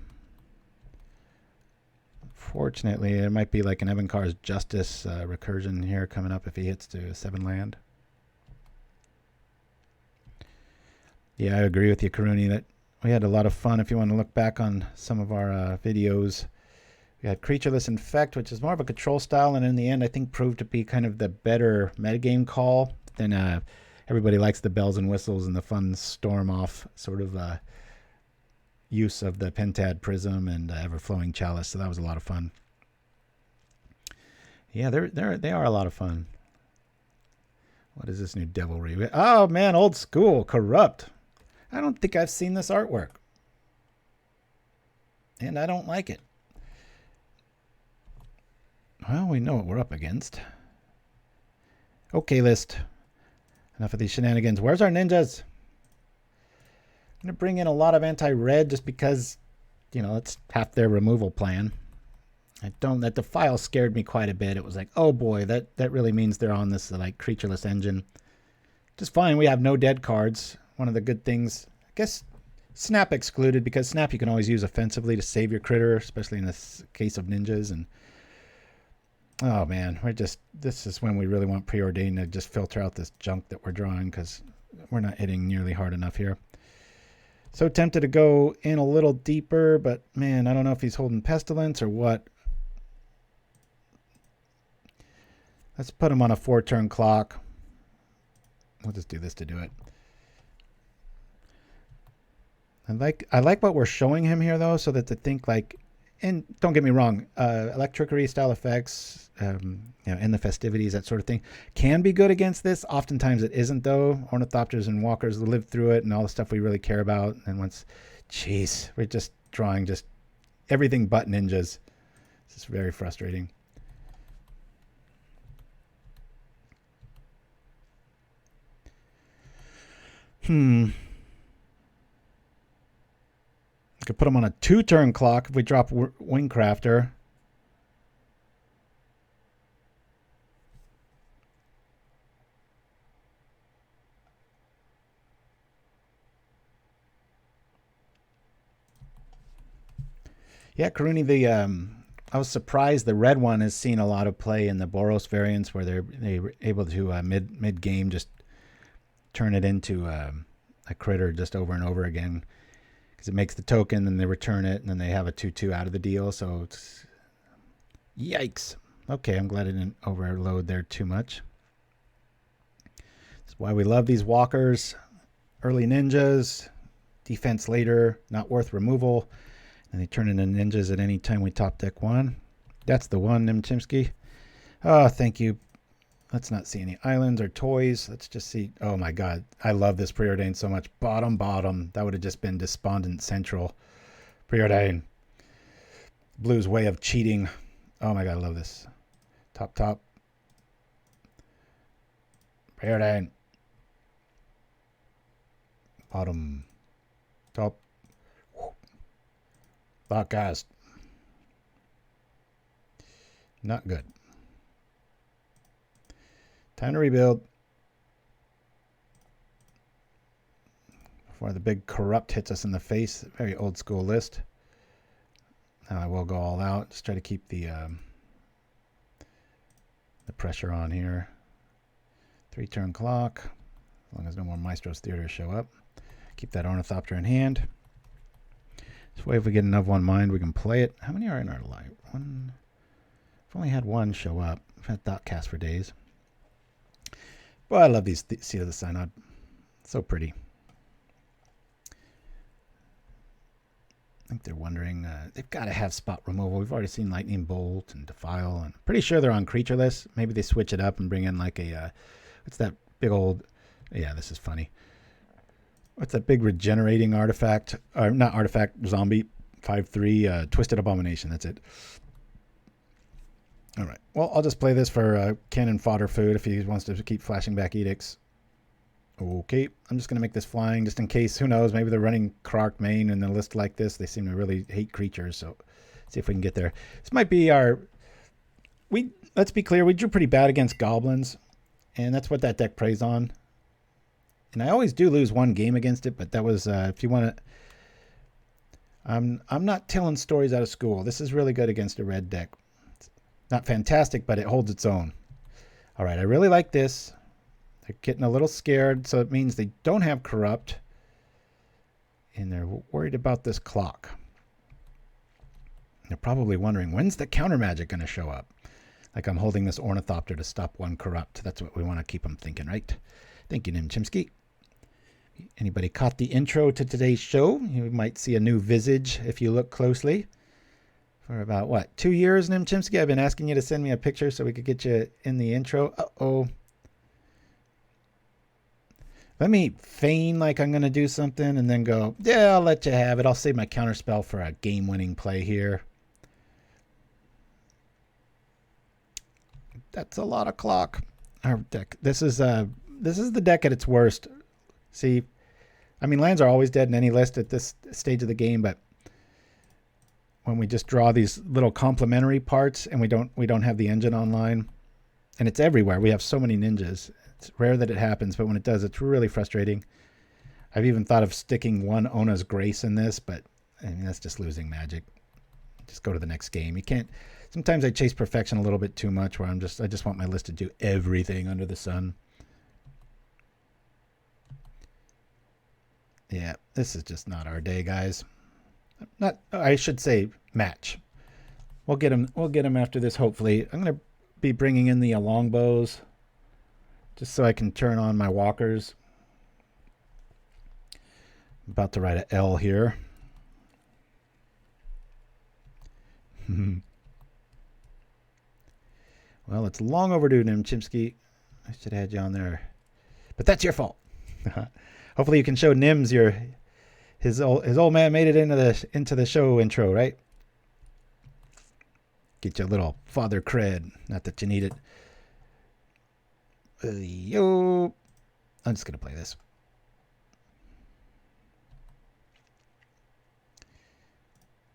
Fortunately, it might be like an Evankar's Justice recursion here coming up if he hits to 7 land. Yeah, I agree with you, Karuni, that we had a lot of fun. If you want to look back on some of our videos, we had Creatureless Infect, which is more of a control style, and in the end, I think proved to be kind of the better metagame call. Then everybody likes the bells and whistles and the fun storm off sort of use of the Pentad Prism and Everflowing Chalice, so that was a lot of fun. Yeah, they are a lot of fun. What is this new devilry? Oh man, old school, Corrupt. I don't think I've seen this artwork, and I don't like it. Well, we know what we're up against. Okay, list. Enough of these shenanigans. Where's our ninjas? I'm going to bring in a lot of anti-red just because, you know, it's half their removal plan. That Defile scared me quite a bit. It was like, oh boy, that really means they're on this like creatureless engine. Just fine. We have no dead cards. One of the good things, I guess, Snap excluded, because Snap you can always use offensively to save your critter, especially in this case of ninjas. And oh man, this is when we really want Preordain to just filter out this junk that we're drawing, because we're not hitting nearly hard enough here. So tempted to go in a little deeper, but man, I don't know if he's holding Pestilence or what. Let's put him on a 4-turn clock. We'll just do this to do it. I like what we're showing him here, though, so that to think like, and don't get me wrong, electricity style effects, you know, in the festivities, that sort of thing, can be good against this. Oftentimes it isn't, though. Ornithopters and walkers live through it and all the stuff we really care about. And once, jeez, we're just drawing just everything but ninjas. This is very frustrating. Could put him on a 2-turn clock if we drop Wingcrafter. Yeah, Karuni, I was surprised the red one has seen a lot of play in the Boros variants, where they're able to mid game just turn it into a critter just over and over again. Because it makes the token, then they return it, and then they have a 2/2 out of the deal. So it's yikes. Okay, I'm glad I didn't overload there too much. That's why we love these walkers. Early ninjas, defense later, not worth removal. And they turn into ninjas at any time we top deck one. That's the one, Chimpskey. Oh, thank you. Let's not see any islands or toys. Let's just see. Oh my god. I love this Preordain so much. Bottom. That would have just been Despondent Central. Preordain. Blue's way of cheating. Oh my god, I love this. Top. Preordain. Bottom. Top. Thoughtcast. Not good. Time to rebuild. Before the big Corrupt hits us in the face. Very old school list. Now I will go all out. Just try to keep the pressure on here. 3-turn clock. As long as no more Maestro's Theaters show up. Keep that Ornithopter in hand. This way if we get another one mind, we can play it. How many are in our life? One. I've only had one show up. I've had Thoughtcast for days. Well, I love these Seat of the Synod. So pretty. think they're wondering, they've got to have spot removal. We've already seen Lightning Bolt and Defile, and pretty sure they're on creatureless. Maybe they switch it up and bring in like a, what's that big old, yeah, this is funny. What's that big regenerating artifact? Not artifact, zombie, 5/3, Twisted Abomination, that's it. All right, well, I'll just play this for cannon fodder food if he wants to keep flashing back edicts. Okay, I'm just going to make this flying just in case. Who knows? Maybe they're running Krark main in a list like this. They seem to really hate creatures, so see if we can get there. This might be our... Let's be clear, we drew pretty bad against goblins, and that's what that deck preys on. And I always do lose one game against it, but that was, if you want to... I'm not telling stories out of school. This is really good against a red deck. It's not fantastic, but it holds its own. All right, I really like this. They're getting a little scared, so it means they don't have Corrupt. And they're worried about this clock. They're probably wondering, when's the counter magic going to show up? Like I'm holding this Ornithopter to stop one Corrupt. That's what we want to keep them thinking, right? Thank you, Chimpskey. Anybody caught the intro to today's show? You might see a new visage if you look closely. For about, what, 2 years, Chimpskey? I've been asking you to send me a picture so we could get you in the intro. Uh-oh. Let me feign like I'm going to do something and then go, yeah, I'll let you have it. I'll save my counterspell for a game-winning play here. That's a lot of clock. Our deck. This is the deck at its worst. See, I mean, lands are always dead in any list at this stage of the game, but when we just draw these little complementary parts and we don't have the engine online, and it's everywhere. We have so many ninjas. It's rare that it happens, but when it does, it's really frustrating. I've even thought of sticking one Ona's Grace in this, but I mean, that's just losing magic. Just go to the next game. You can't. Sometimes I chase perfection a little bit too much, where I just want my list to do everything under the sun. Yeah, this is just not our day, guys. I should say match. We'll get him after this, hopefully. I'm going to be bringing in the longbows just so I can turn on my walkers. I'm about to write an L here. Well, it's long overdue, Chimpskey. I should have had you on there. But that's your fault. Hopefully you can show Nims his old man made it into the show intro, right? Get you a little father cred. Not that you need it. Yo. I'm just going to play this.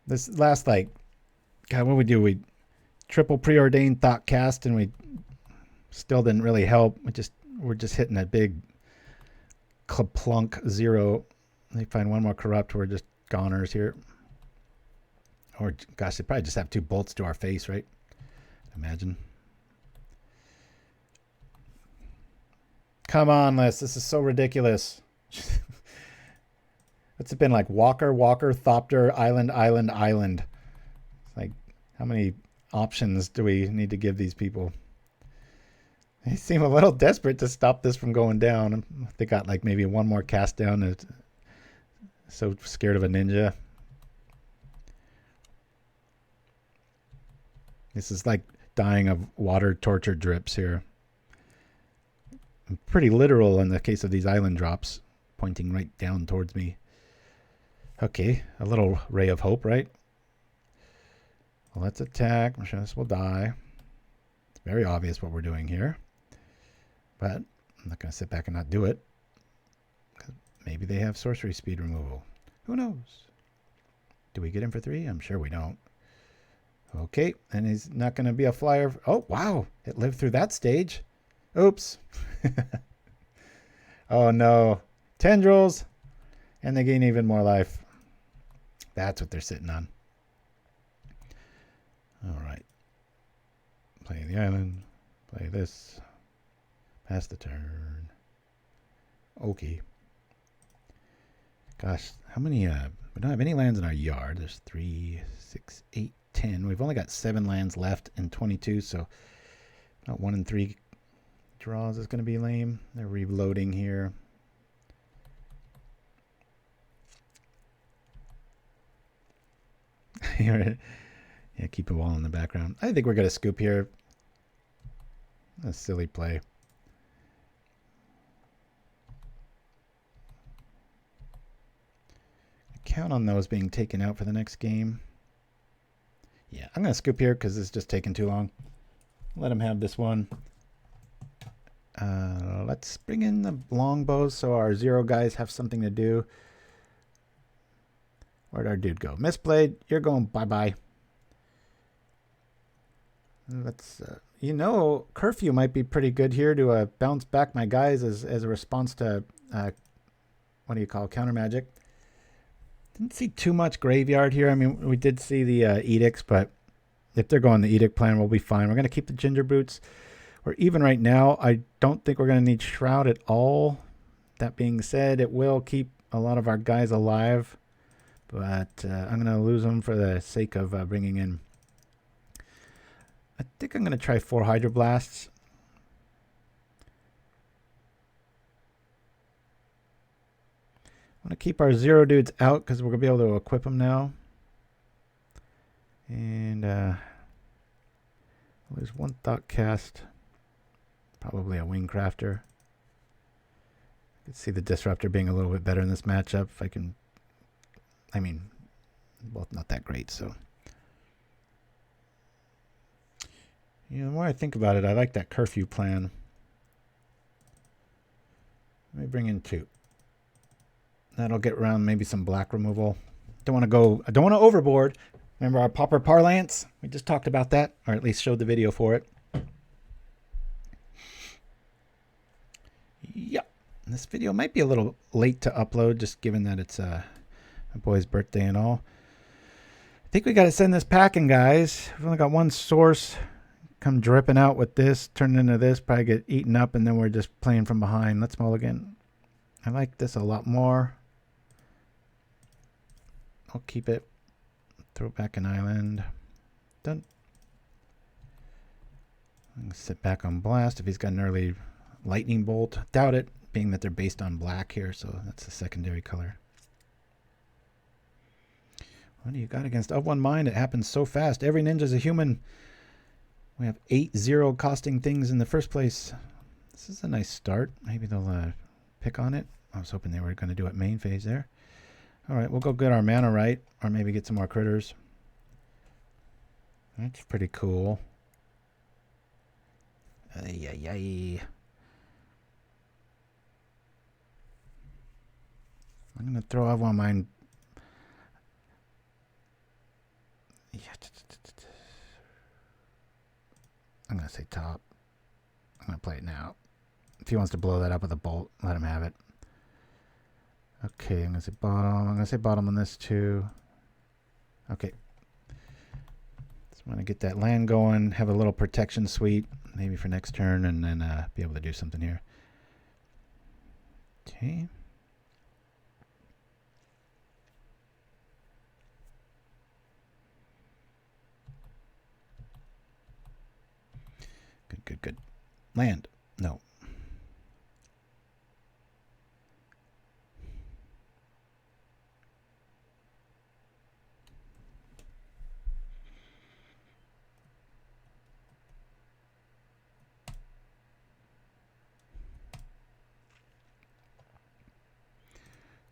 This last, God, what we do? We triple preordained Thoughtcast, and we still didn't really help. We're just hitting a big Kaplunk 0. They find one more Corrupt. We're just goners here. Or, gosh, they probably just have 2 bolts to our face, right? Imagine. Come on, Liz. This is so ridiculous. What's it been like? Walker, Thopter, Island. It's like, how many options do we need to give these people? They seem a little desperate to stop this from going down. They got maybe one more cast down. They're so scared of a ninja. This is like dying of water torture drips here. I'm pretty literal in the case of these island drops, pointing right down towards me. Okay, a little ray of hope, right? Well, let's attack. I'm sure this will die. It's very obvious what we're doing here. But I'm not going to sit back and not do it. Maybe they have sorcery speed removal. Who knows? Do we get him for 3? I'm sure we don't. Okay, and he's not going to be a flyer. Oh, wow. It lived through that stage. Oops. Oh, no. Tendrils. And they gain even more life. That's what they're sitting on. All right. Play the island. Play this. Pass the turn. Okay. Gosh, how many, we don't have any lands in our yard. There's 3, 6, 8, 10. We've only got 7 lands left in 22, so not 1 in 3 draws is going to be lame. They're reloading here. Yeah, keep a wall in the background. I think we're going to scoop here. A silly play. Count on those being taken out for the next game. Yeah, I'm going to scoop here because it's just taking too long. Let him have this one. Let's bring in the longbows so our 0 guys have something to do. Where'd our dude go? Mistblade, you're going bye-bye. Let's, Curfew might be pretty good here to bounce back my guys as a response to, what do you call, counter magic. Didn't see too much graveyard here. I mean, we did see the edicts, but if they're going the edict plan, we'll be fine. We're going to keep the Gingerbrutes. Or even right now, I don't think we're going to need Shroud at all. That being said, it will keep a lot of our guys alive. But I'm going to lose them for the sake of bringing in... I think I'm going to try 4 Hydroblasts. I want to keep our 0 dudes out because we're going to be able to equip them now. And there's one Thoughtcast. Probably a Wingcrafter. I can see the Disruptor being a little bit better in this matchup. If I can... I mean, both not that great, so... The more I think about it, I like that Curfew plan. Let me bring in 2. That'll get around maybe some black removal. I don't want to overboard. Remember our Pauper parlance? We just talked about that, or at least showed the video for it. Yeah. This video might be a little late to upload, just given that it's my boy's birthday and all. I think we got to send this packing, guys. We've only got one source. Come dripping out with this, turn into this, probably get eaten up, and then we're just playing from behind. Let's mulligan. I like this a lot more. I'll keep it. Throw back an island. Done. I'm gonna sit back on blast if he's got an early lightning bolt. Doubt it, being that they're based on black here, so that's the secondary color. What do you got against Of One Mind? It happens so fast. Every ninja's a human. We have 8-0 costing things in the first place. This is a nice start. Maybe they'll pick on it. I was hoping they were going to do it main phase there. All right, we'll go get our mana right, or maybe get some more critters. That's pretty cool. Ay, ay, ay. I'm going to throw Of One Mind. Yeah. I'm going to say top. I'm going to play it now. If he wants to blow that up with a bolt, let him have it. Okay, I'm going to say bottom. I'm going to say bottom on this too. Okay. So I'm going to get that land going, have a little protection suite, maybe for next turn, and then be able to do something here. Okay. Good. Land. No.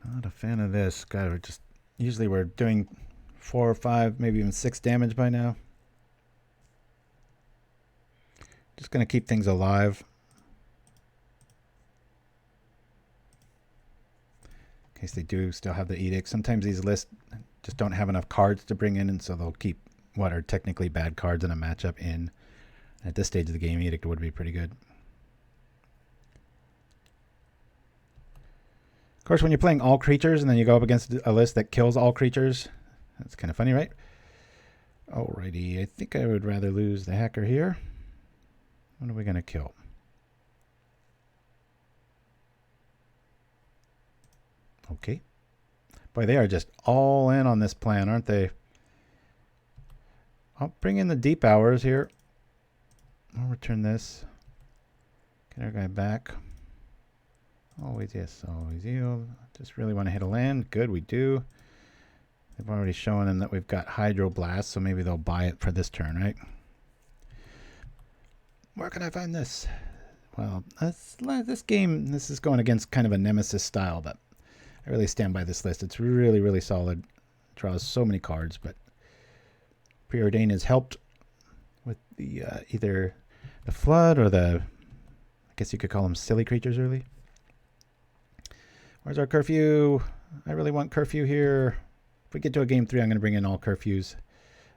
Not a fan of this. God, we're just... Usually we're doing 4 or 5, maybe even 6 damage by now. Just going to keep things alive. In case they do still have the edict. Sometimes these lists just don't have enough cards to bring in, and so they'll keep what are technically bad cards in a matchup in. At this stage of the game, edict would be pretty good. Of course, when you're playing all creatures and then you go up against a list that kills all creatures, that's kind of funny, right? Alrighty, I think I would rather lose the hacker here. What are we going to kill? Okay. Boy, they are just all in on this plan, aren't they? I'll bring in the deep hours here. I'll return this. Get our guy back. Always yes, always yield. Just really want to hit a land. Good, we do. They've already shown them that we've got Hydroblast, so maybe they'll buy it for this turn, right? Where can I find this? Well, this game, this is going against kind of a Nemesis style, but I really stand by this list. It's really, really solid. Draws so many cards, but Preordain has helped with the either the Flood or the, I guess you could call them silly creatures early. Where's our Curfew? I really want Curfew here. If we get to a game 3, I'm going to bring in all Curfews.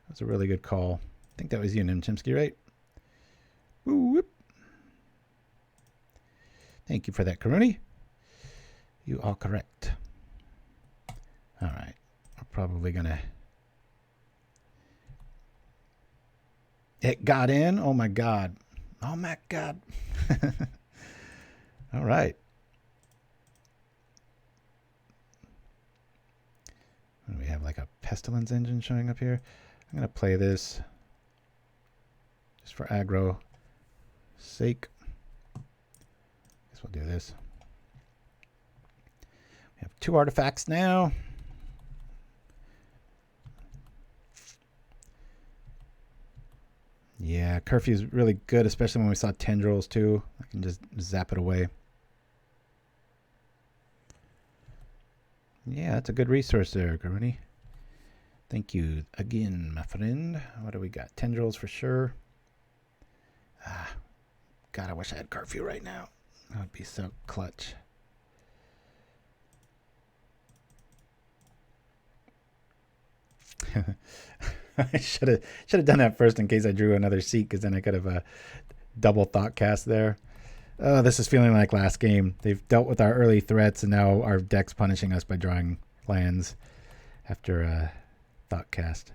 That's a really good call. I think that was you, Chimpskey, right? Woo, whoop. Thank you for that, Karuni. You are correct. All right. We're probably going to... It got in? Oh, my God. Oh, my God. All right. We have like a Pestilence engine showing up here. I'm going to play this just for aggro sake. Guess we'll do this. We have 2 artifacts now. Yeah, Curfew is really good, especially when we saw Tendrils too. I can just zap it away. Yeah, that's a good resource there, Garuni. Thank you again, my friend. What do we got? Tendrils for sure. Ah, God, I wish I had Curfew right now. That would be so clutch. I should have done that first in case I drew another seat, because then I could have double Thoughtcast there. Oh, this is feeling like last game. They've dealt with our early threats, and now our deck's punishing us by drawing lands after Thoughtcast.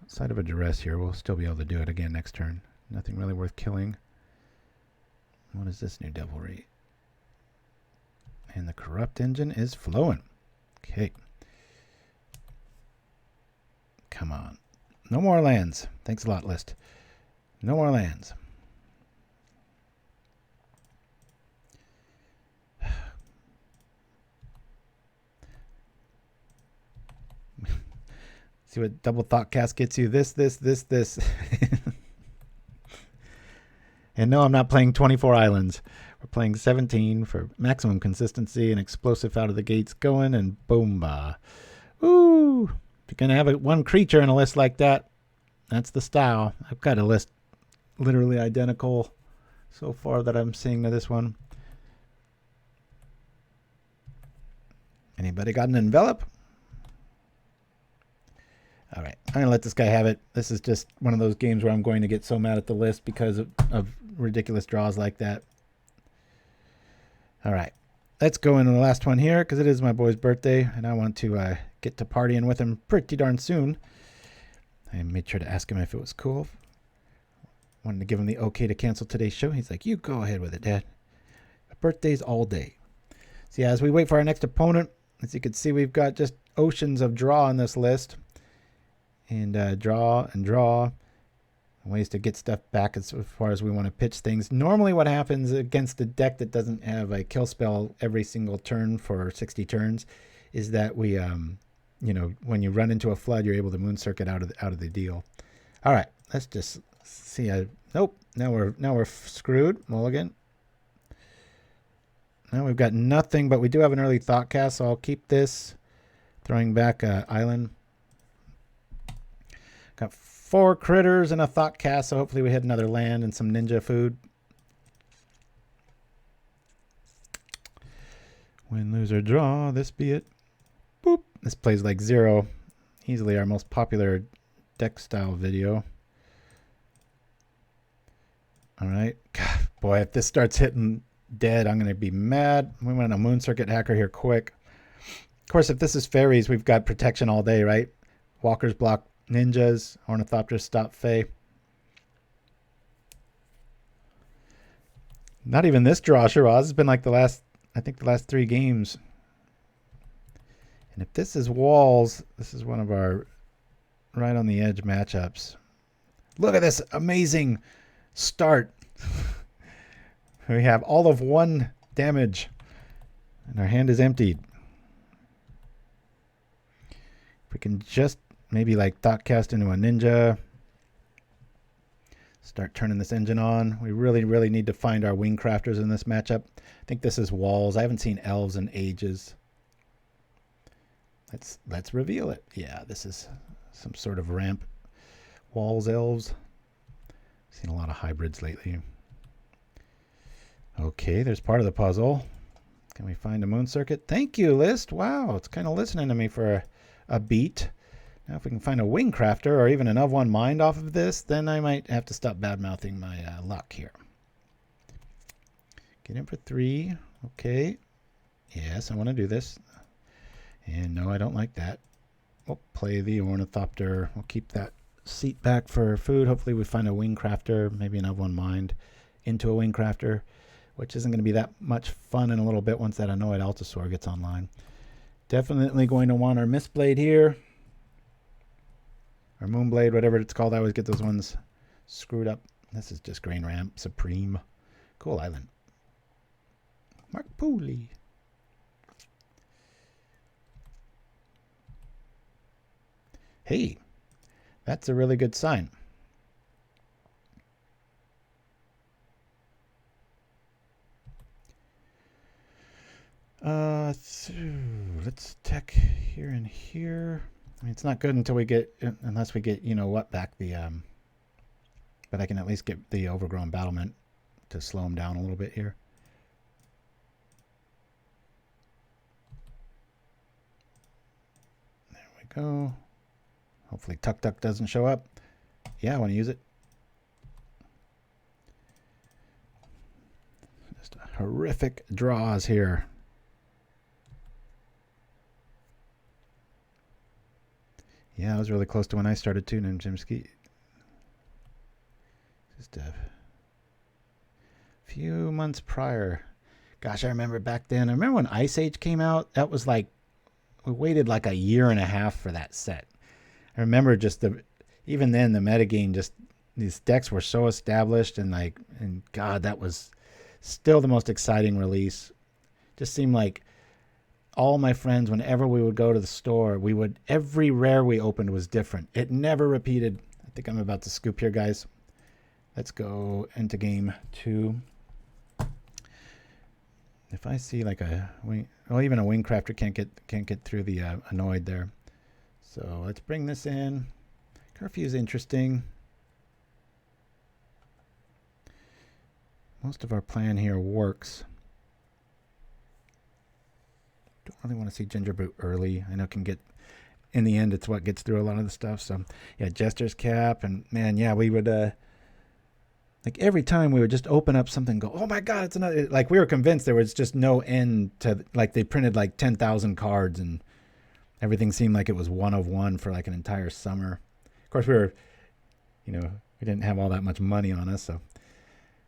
Outside of a duress here, we'll still be able to do it again next turn. Nothing really worth killing. What is this new devilry? And the corrupt engine is flowing. Okay. Come on. No more lands. Thanks a lot, list. No more lands. See what double Thoughtcast gets you. This. And no, I'm not playing 24 islands. We're playing 17 for maximum consistency and explosive out of the gates going, and boom, bah. Ooh. If you're going to have one creature in a list like that, that's the style. I've got a list literally identical so far that I'm seeing to this one. Anybody got an envelope? All right, I'm going to let this guy have it. This is just one of those games where I'm going to get so mad at the list because of ridiculous draws like that. All right, let's go into the last one here because it is my boy's birthday, and I want to get to partying with him pretty darn soon. I made sure to ask him if it was cool. Wanted to give him the okay to cancel today's show. He's like, you go ahead with it, Dad. My birthday's all day. So yeah, as we wait for our next opponent, as you can see, we've got just oceans of draw on this list. And draw and draw. Ways to get stuff back as far as we want to pitch things. Normally what happens against a deck that doesn't have a kill spell every single turn for 60 turns is that we, you know, when you run into a flood, you're able to moon circuit out of the deal. All right, let's just see. Nope, now we're screwed. Mulligan. Now we've got nothing, but we do have an early Thoughtcast, so I'll keep this. Throwing back Island. Got 4 critters and a Thoughtcast, so hopefully we hit another land and some ninja food. Win, lose, or draw. This be it. Boop. This plays like 0. Easily our most popular deck style video. All right. God, boy, if this starts hitting dead, I'm going to be mad. We went on a Moon Circuit Hacker here quick. Of course, if this is fairies, we've got protection all day, right? Walkers block ninjas. Ornithopter stop Fae. Not even this draw, Shiraz. It's been like I think the last 3 games. And if this is walls, this is one of our right on the edge matchups. Look at this amazing start. We have all of 1 damage, and our hand is emptied. If we can just maybe like Thoughtcast into a ninja. Start turning this engine on. We really, really need to find our Wingcrafters in this matchup. I think this is walls. I haven't seen elves in ages. Let's reveal it. Yeah, this is some sort of ramp. Walls, elves. Seen a lot of hybrids lately. Okay, there's part of the puzzle. Can we find a moon circuit? Thank you, List. Wow, it's kind of listening to me for a beat. Now, if we can find a Wingcrafter or even an of one mind off of this, then I might have to stop bad-mouthing my luck here. Get in for 3. Okay. Yes, I want to do this. And no, I don't like that. We'll play the Ornithopter. We'll keep that seat back for food. Hopefully we find a Wingcrafter, maybe an of one mind into a Wingcrafter, which isn't going to be that much fun in a little bit once that annoyed Altasaur gets online. Definitely going to want our Mistblade here. Or Moonblade, whatever it's called. I always get those ones screwed up. This is just Grain Ramp Supreme. Cool island. Mark Pooley. Hey, that's a really good sign. Let's tech here and here. I mean, it's not good until we get, unless we get, you know what, back the, but I can at least get the overgrown battlement to slow him down a little bit here. There we go. Hopefully Tuk Tuk doesn't show up. Yeah, I want to use it. Just horrific draws here. Yeah, I was really close to when I started too, named Chimpskey. Just a few months prior. Gosh, I remember back then. I remember when Ice Age came out. That was like, we waited like a year and a half for that set. I remember just even then the metagame, just these decks were so established and God, that was still the most exciting release. Just seemed like all my friends, whenever we would go to the store, every rare we opened was different. It never repeated. I think I'm about to scoop here, guys. Let's go into game 2. If I see like even a Wingcrafter can't get through the annoyed there. So let's bring this in. Curfew is interesting. Most of our plan here works. Don't really want to see Gingerbrute early. I know it can get, in the end, it's what gets through a lot of the stuff. So, yeah, Jester's Cap. And, man, yeah, we would, like, every time we would just open up something and go, oh, my God, it's another. Like, we were convinced there was just no end to, like, they printed, like, 10,000 cards and everything seemed like it was one of one for, like, an entire summer. Of course, we were, we didn't have all that much money on us, so.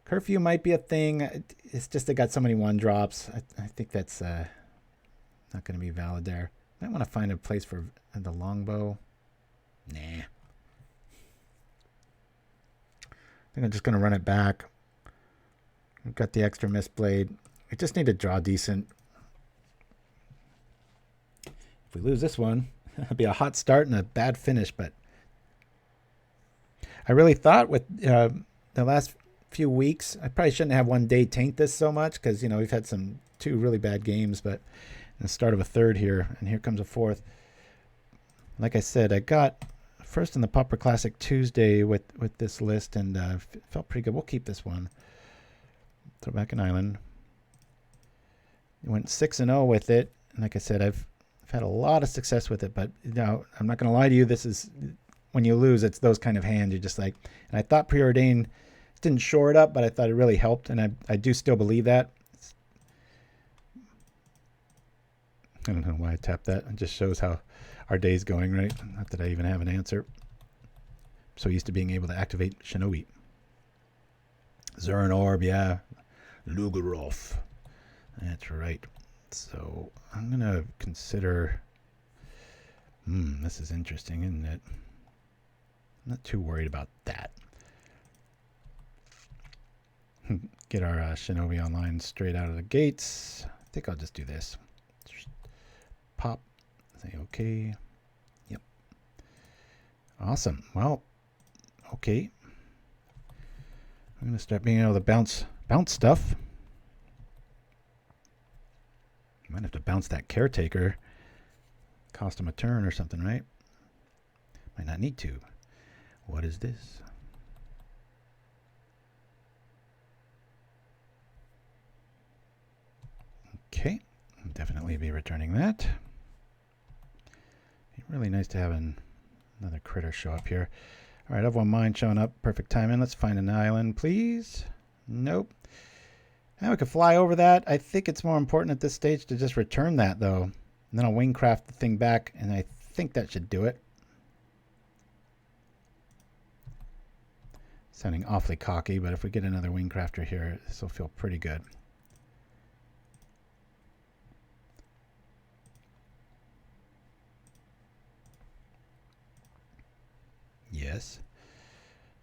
Curfew might be a thing. It's just they got so many one-drops. I think that's not going to be valid there. Might want to find a place for the longbow. Nah. I think I'm just going to run it back. We've got the extra Mistblade. We just need to draw decent. If we lose this one, it'll be a hot start and a bad finish, but I really thought with the last few weeks, I probably shouldn't have one day taint this so much because, we've had 2 really bad games, but the start of a third here, and here comes a fourth. Like I said, I got first in the Pauper Classic Tuesday with this list, and felt pretty good. We'll keep this one. Throw back an island. Went 6-0 with it, and like I said, I've had a lot of success with it. But I'm not going to lie to you. This is when you lose, it's those kind of hands. You're just like, and I thought Preordain didn't shore it up, but I thought it really helped, and I do still believe that. I don't know why I tapped that. It just shows how our day's going, right? Not that I even have an answer. I'm so used to being able to activate Shinobi. Zurin Orb, yeah. Lugaroff. That's right. So I'm going to consider... this is interesting, isn't it? I'm not too worried about that. Get our Shinobi online straight out of the gates. I think I'll just do this. Pop, say okay. Yep. Awesome. Well, okay. I'm going to start being able to bounce stuff. Might have to bounce that caretaker. Cost him a turn or something, right? Might not need to. What is this? Okay. I'll definitely be returning that. Be really nice to have another critter show up here. All right, I have one mine showing up. Perfect timing. Let's find an island, please. Nope. Now we can fly over that. I think it's more important at this stage to just return that, though. And then I'll wingcraft the thing back, and I think that should do it. Sounding awfully cocky, but if we get another Wingcrafter here, this will feel pretty good. Yes.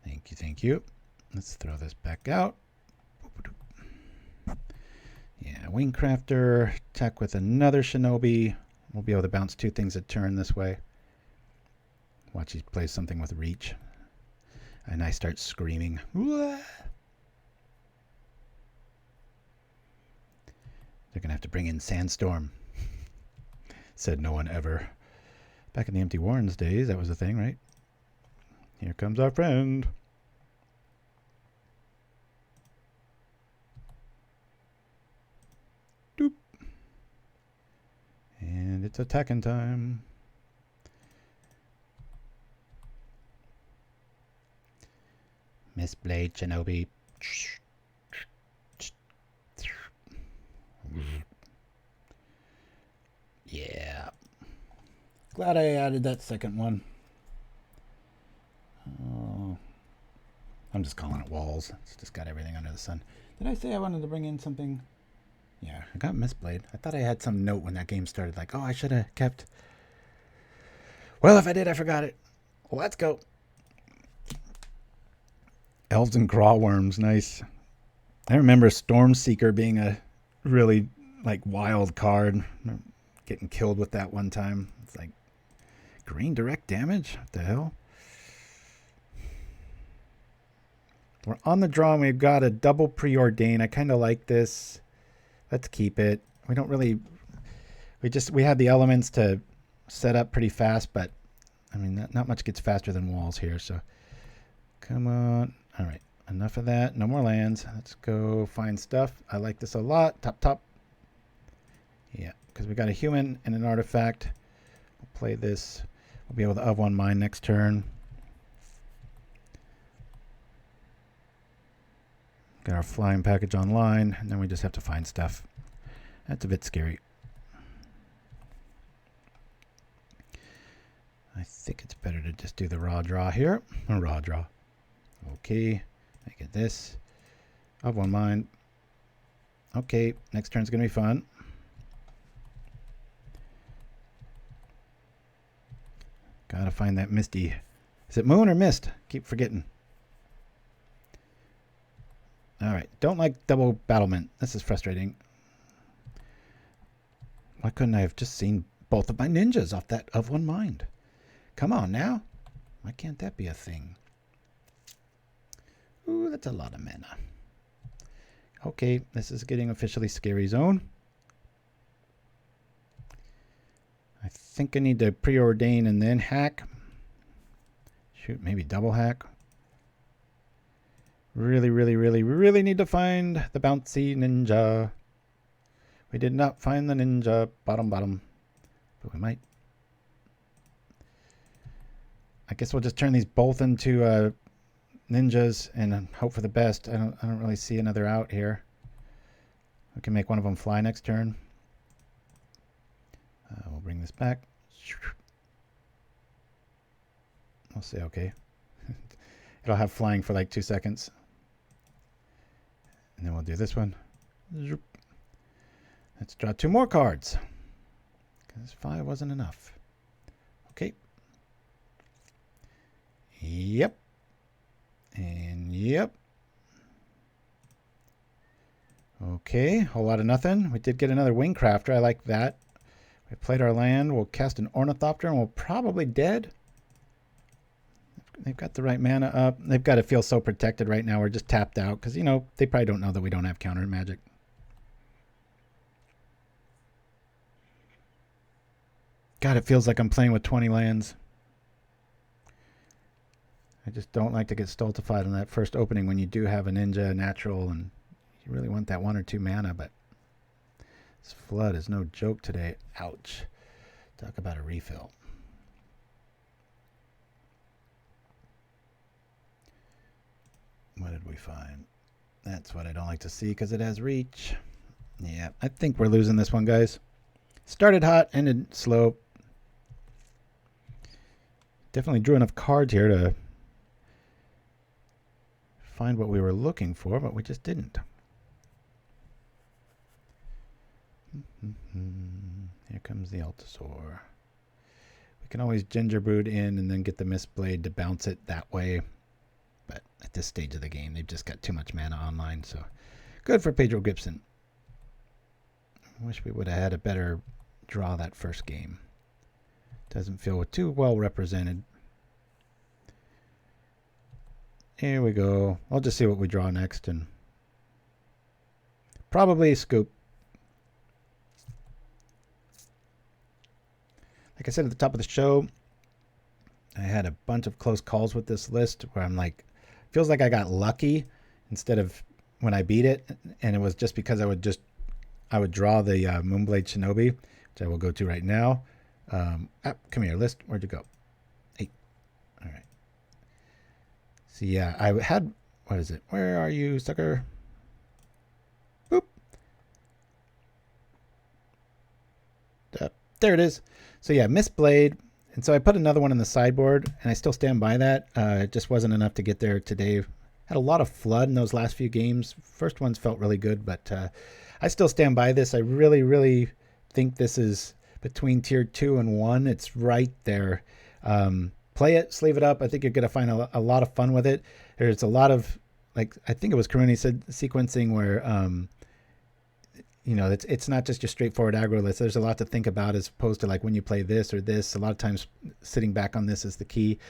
Thank you, thank you. Let's throw this back out. Yeah, Wingcrafter, attack with another Shinobi. We'll be able to bounce 2 things a turn this way. Watch he plays something with reach. And I start screaming. Wah! They're going to have to bring in Sandstorm. Said no one ever. Back in the Empty Warrens days, that was a thing, right? Here comes our friend. Doop. And it's attacking time. Mistblade Shinobi. Yeah. Glad I added that second one. Oh. I'm just calling it walls. It's just got everything under the sun. Did I say I wanted to bring in something? Yeah, I got Mistblade. I thought I had some note when that game started, like, oh, I should have kept. Well, if I did, I forgot it. Let's go. Elves and Crawworms, nice. I remember Stormseeker being a really, like, wild card. Getting killed with that one time. It's like, green direct damage? What the hell? We're on the draw and we've got a double Preordain. I kind of like this. Let's keep it. We don't really... We had the elements to set up pretty fast, but, I mean, not much gets faster than walls here, so... Come on. All right, enough of that. No more lands. Let's go find stuff. I like this a lot. Top. Yeah, because we got a human and an artifact. We'll play this. We'll be able to of one mine next turn. Got our flying package online, and then we just have to find stuff. That's a bit scary. I think it's better to just do the raw draw here. A raw draw. Okay, I get this. Of one mine. Okay, next turn's gonna be fun. Gotta find that Misty. Is it Moon or Mist? Keep forgetting. Alright, don't like double battlement. This is frustrating. Why couldn't I have just seen both of my ninjas off that of one mind? Come on now. Why can't that be a thing? Ooh, that's a lot of mana. Okay, this is getting officially scary zone. I think I need to preordain and then hack. Shoot, maybe double hack. Really need to find the bouncy ninja. We did not find the ninja. Bottom. But we might. I guess we'll just turn these both into ninjas and hope for the best. I don't really see another out here. We can make one of them fly next turn. We'll bring this back. We'll say okay. It'll have flying for like 2 seconds. And then we'll do this one. Let's draw 2 more cards. Because 5 wasn't enough. Okay. Yep. And yep. Okay, whole lot of nothing. We did get another Wingcrafter. I like that. We played our land. We'll cast an Ornithopter and we'll probably dead. they've got the right mana up. They've got to feel so protected right now. We're just tapped out because, you know, they probably don't know that we don't have counter magic. God, it feels like I'm playing with 20 lands. I just don't like to get stultified on that first opening when you do have a ninja, natural, and you really want that 1 or 2 mana, but this flood is no joke today. Ouch. Talk about a refill. What did we find? That's what I don't like to see because it has reach. Yeah, I think we're losing this one, guys. Started hot, ended slow. Definitely drew enough cards here to find what we were looking for, but we just didn't. Here comes the Altasaur. We can always Gingerbrute in and then get the Mistblade to bounce it that way. But at this stage of the game, they've just got too much mana online. So good for Pedro Gibson. I wish we would have had a better draw that first game. Doesn't feel too well represented. Here we go. I'll just see what we draw next and probably scoop. Like I said at the top of the show, I had a bunch of close calls with this list where I'm like, feels like I got lucky instead of when I beat it, and it was just because I would draw the Moonblade Shinobi, which I will go to right now. Come here, list. Where'd you go? 8. All right. So yeah, I had, what is it? Where are you, sucker? Boop. There it is. So yeah, Mistblade. And so I put another one in the sideboard, and I still stand by that. It just wasn't enough to get there today. Had a lot of flood in those last few games. First ones felt really good, but I still stand by this. I really, really think this is between tier 2 and 1. It's right there. Play it, sleeve it up. I think you're going to find a lot of fun with it. There's a lot of, like, I think it was Karuni said, sequencing where, you know, it's not just your straightforward aggro list. There's a lot to think about as opposed to like when you play this or this. A lot of times sitting back on this is the key.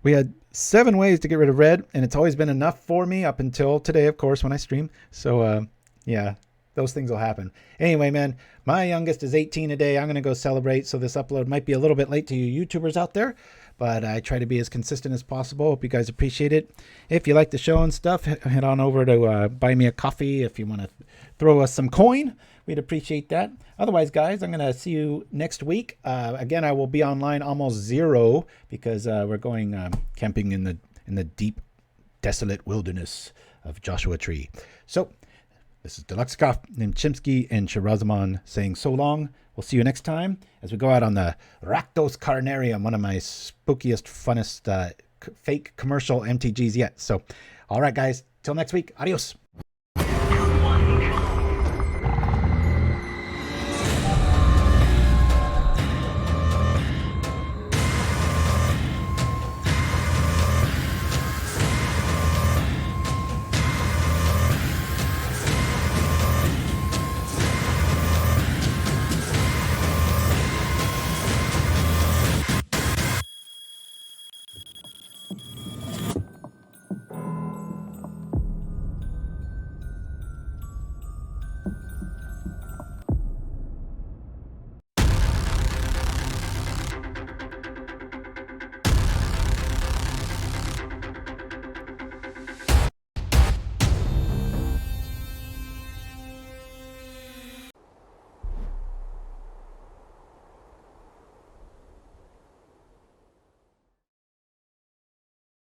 We had 7 ways to get rid of red, and it's always been enough for me up until today, of course, when I stream. So, yeah, those things will happen. Anyway, man, my youngest is 18 today. I'm going to go celebrate, so this upload might be a little bit late to you YouTubers out there, but I try to be as consistent as possible. Hope you guys appreciate it. If you like the show and stuff, head on over to buy me a coffee. If you want to throw us some coin, we'd appreciate that. Otherwise, guys, I'm going to see you next week. Again, I will be online almost 0 because we're going camping in the deep, desolate wilderness of Joshua Tree. So this is deluxeicoff, named Chimpskey and Shirazamon saying so long. We'll see you next time as we go out on the Rakdos Carnarium, one of my spookiest, funnest fake commercial MTGs yet. So, all right, guys, till next week. Adios.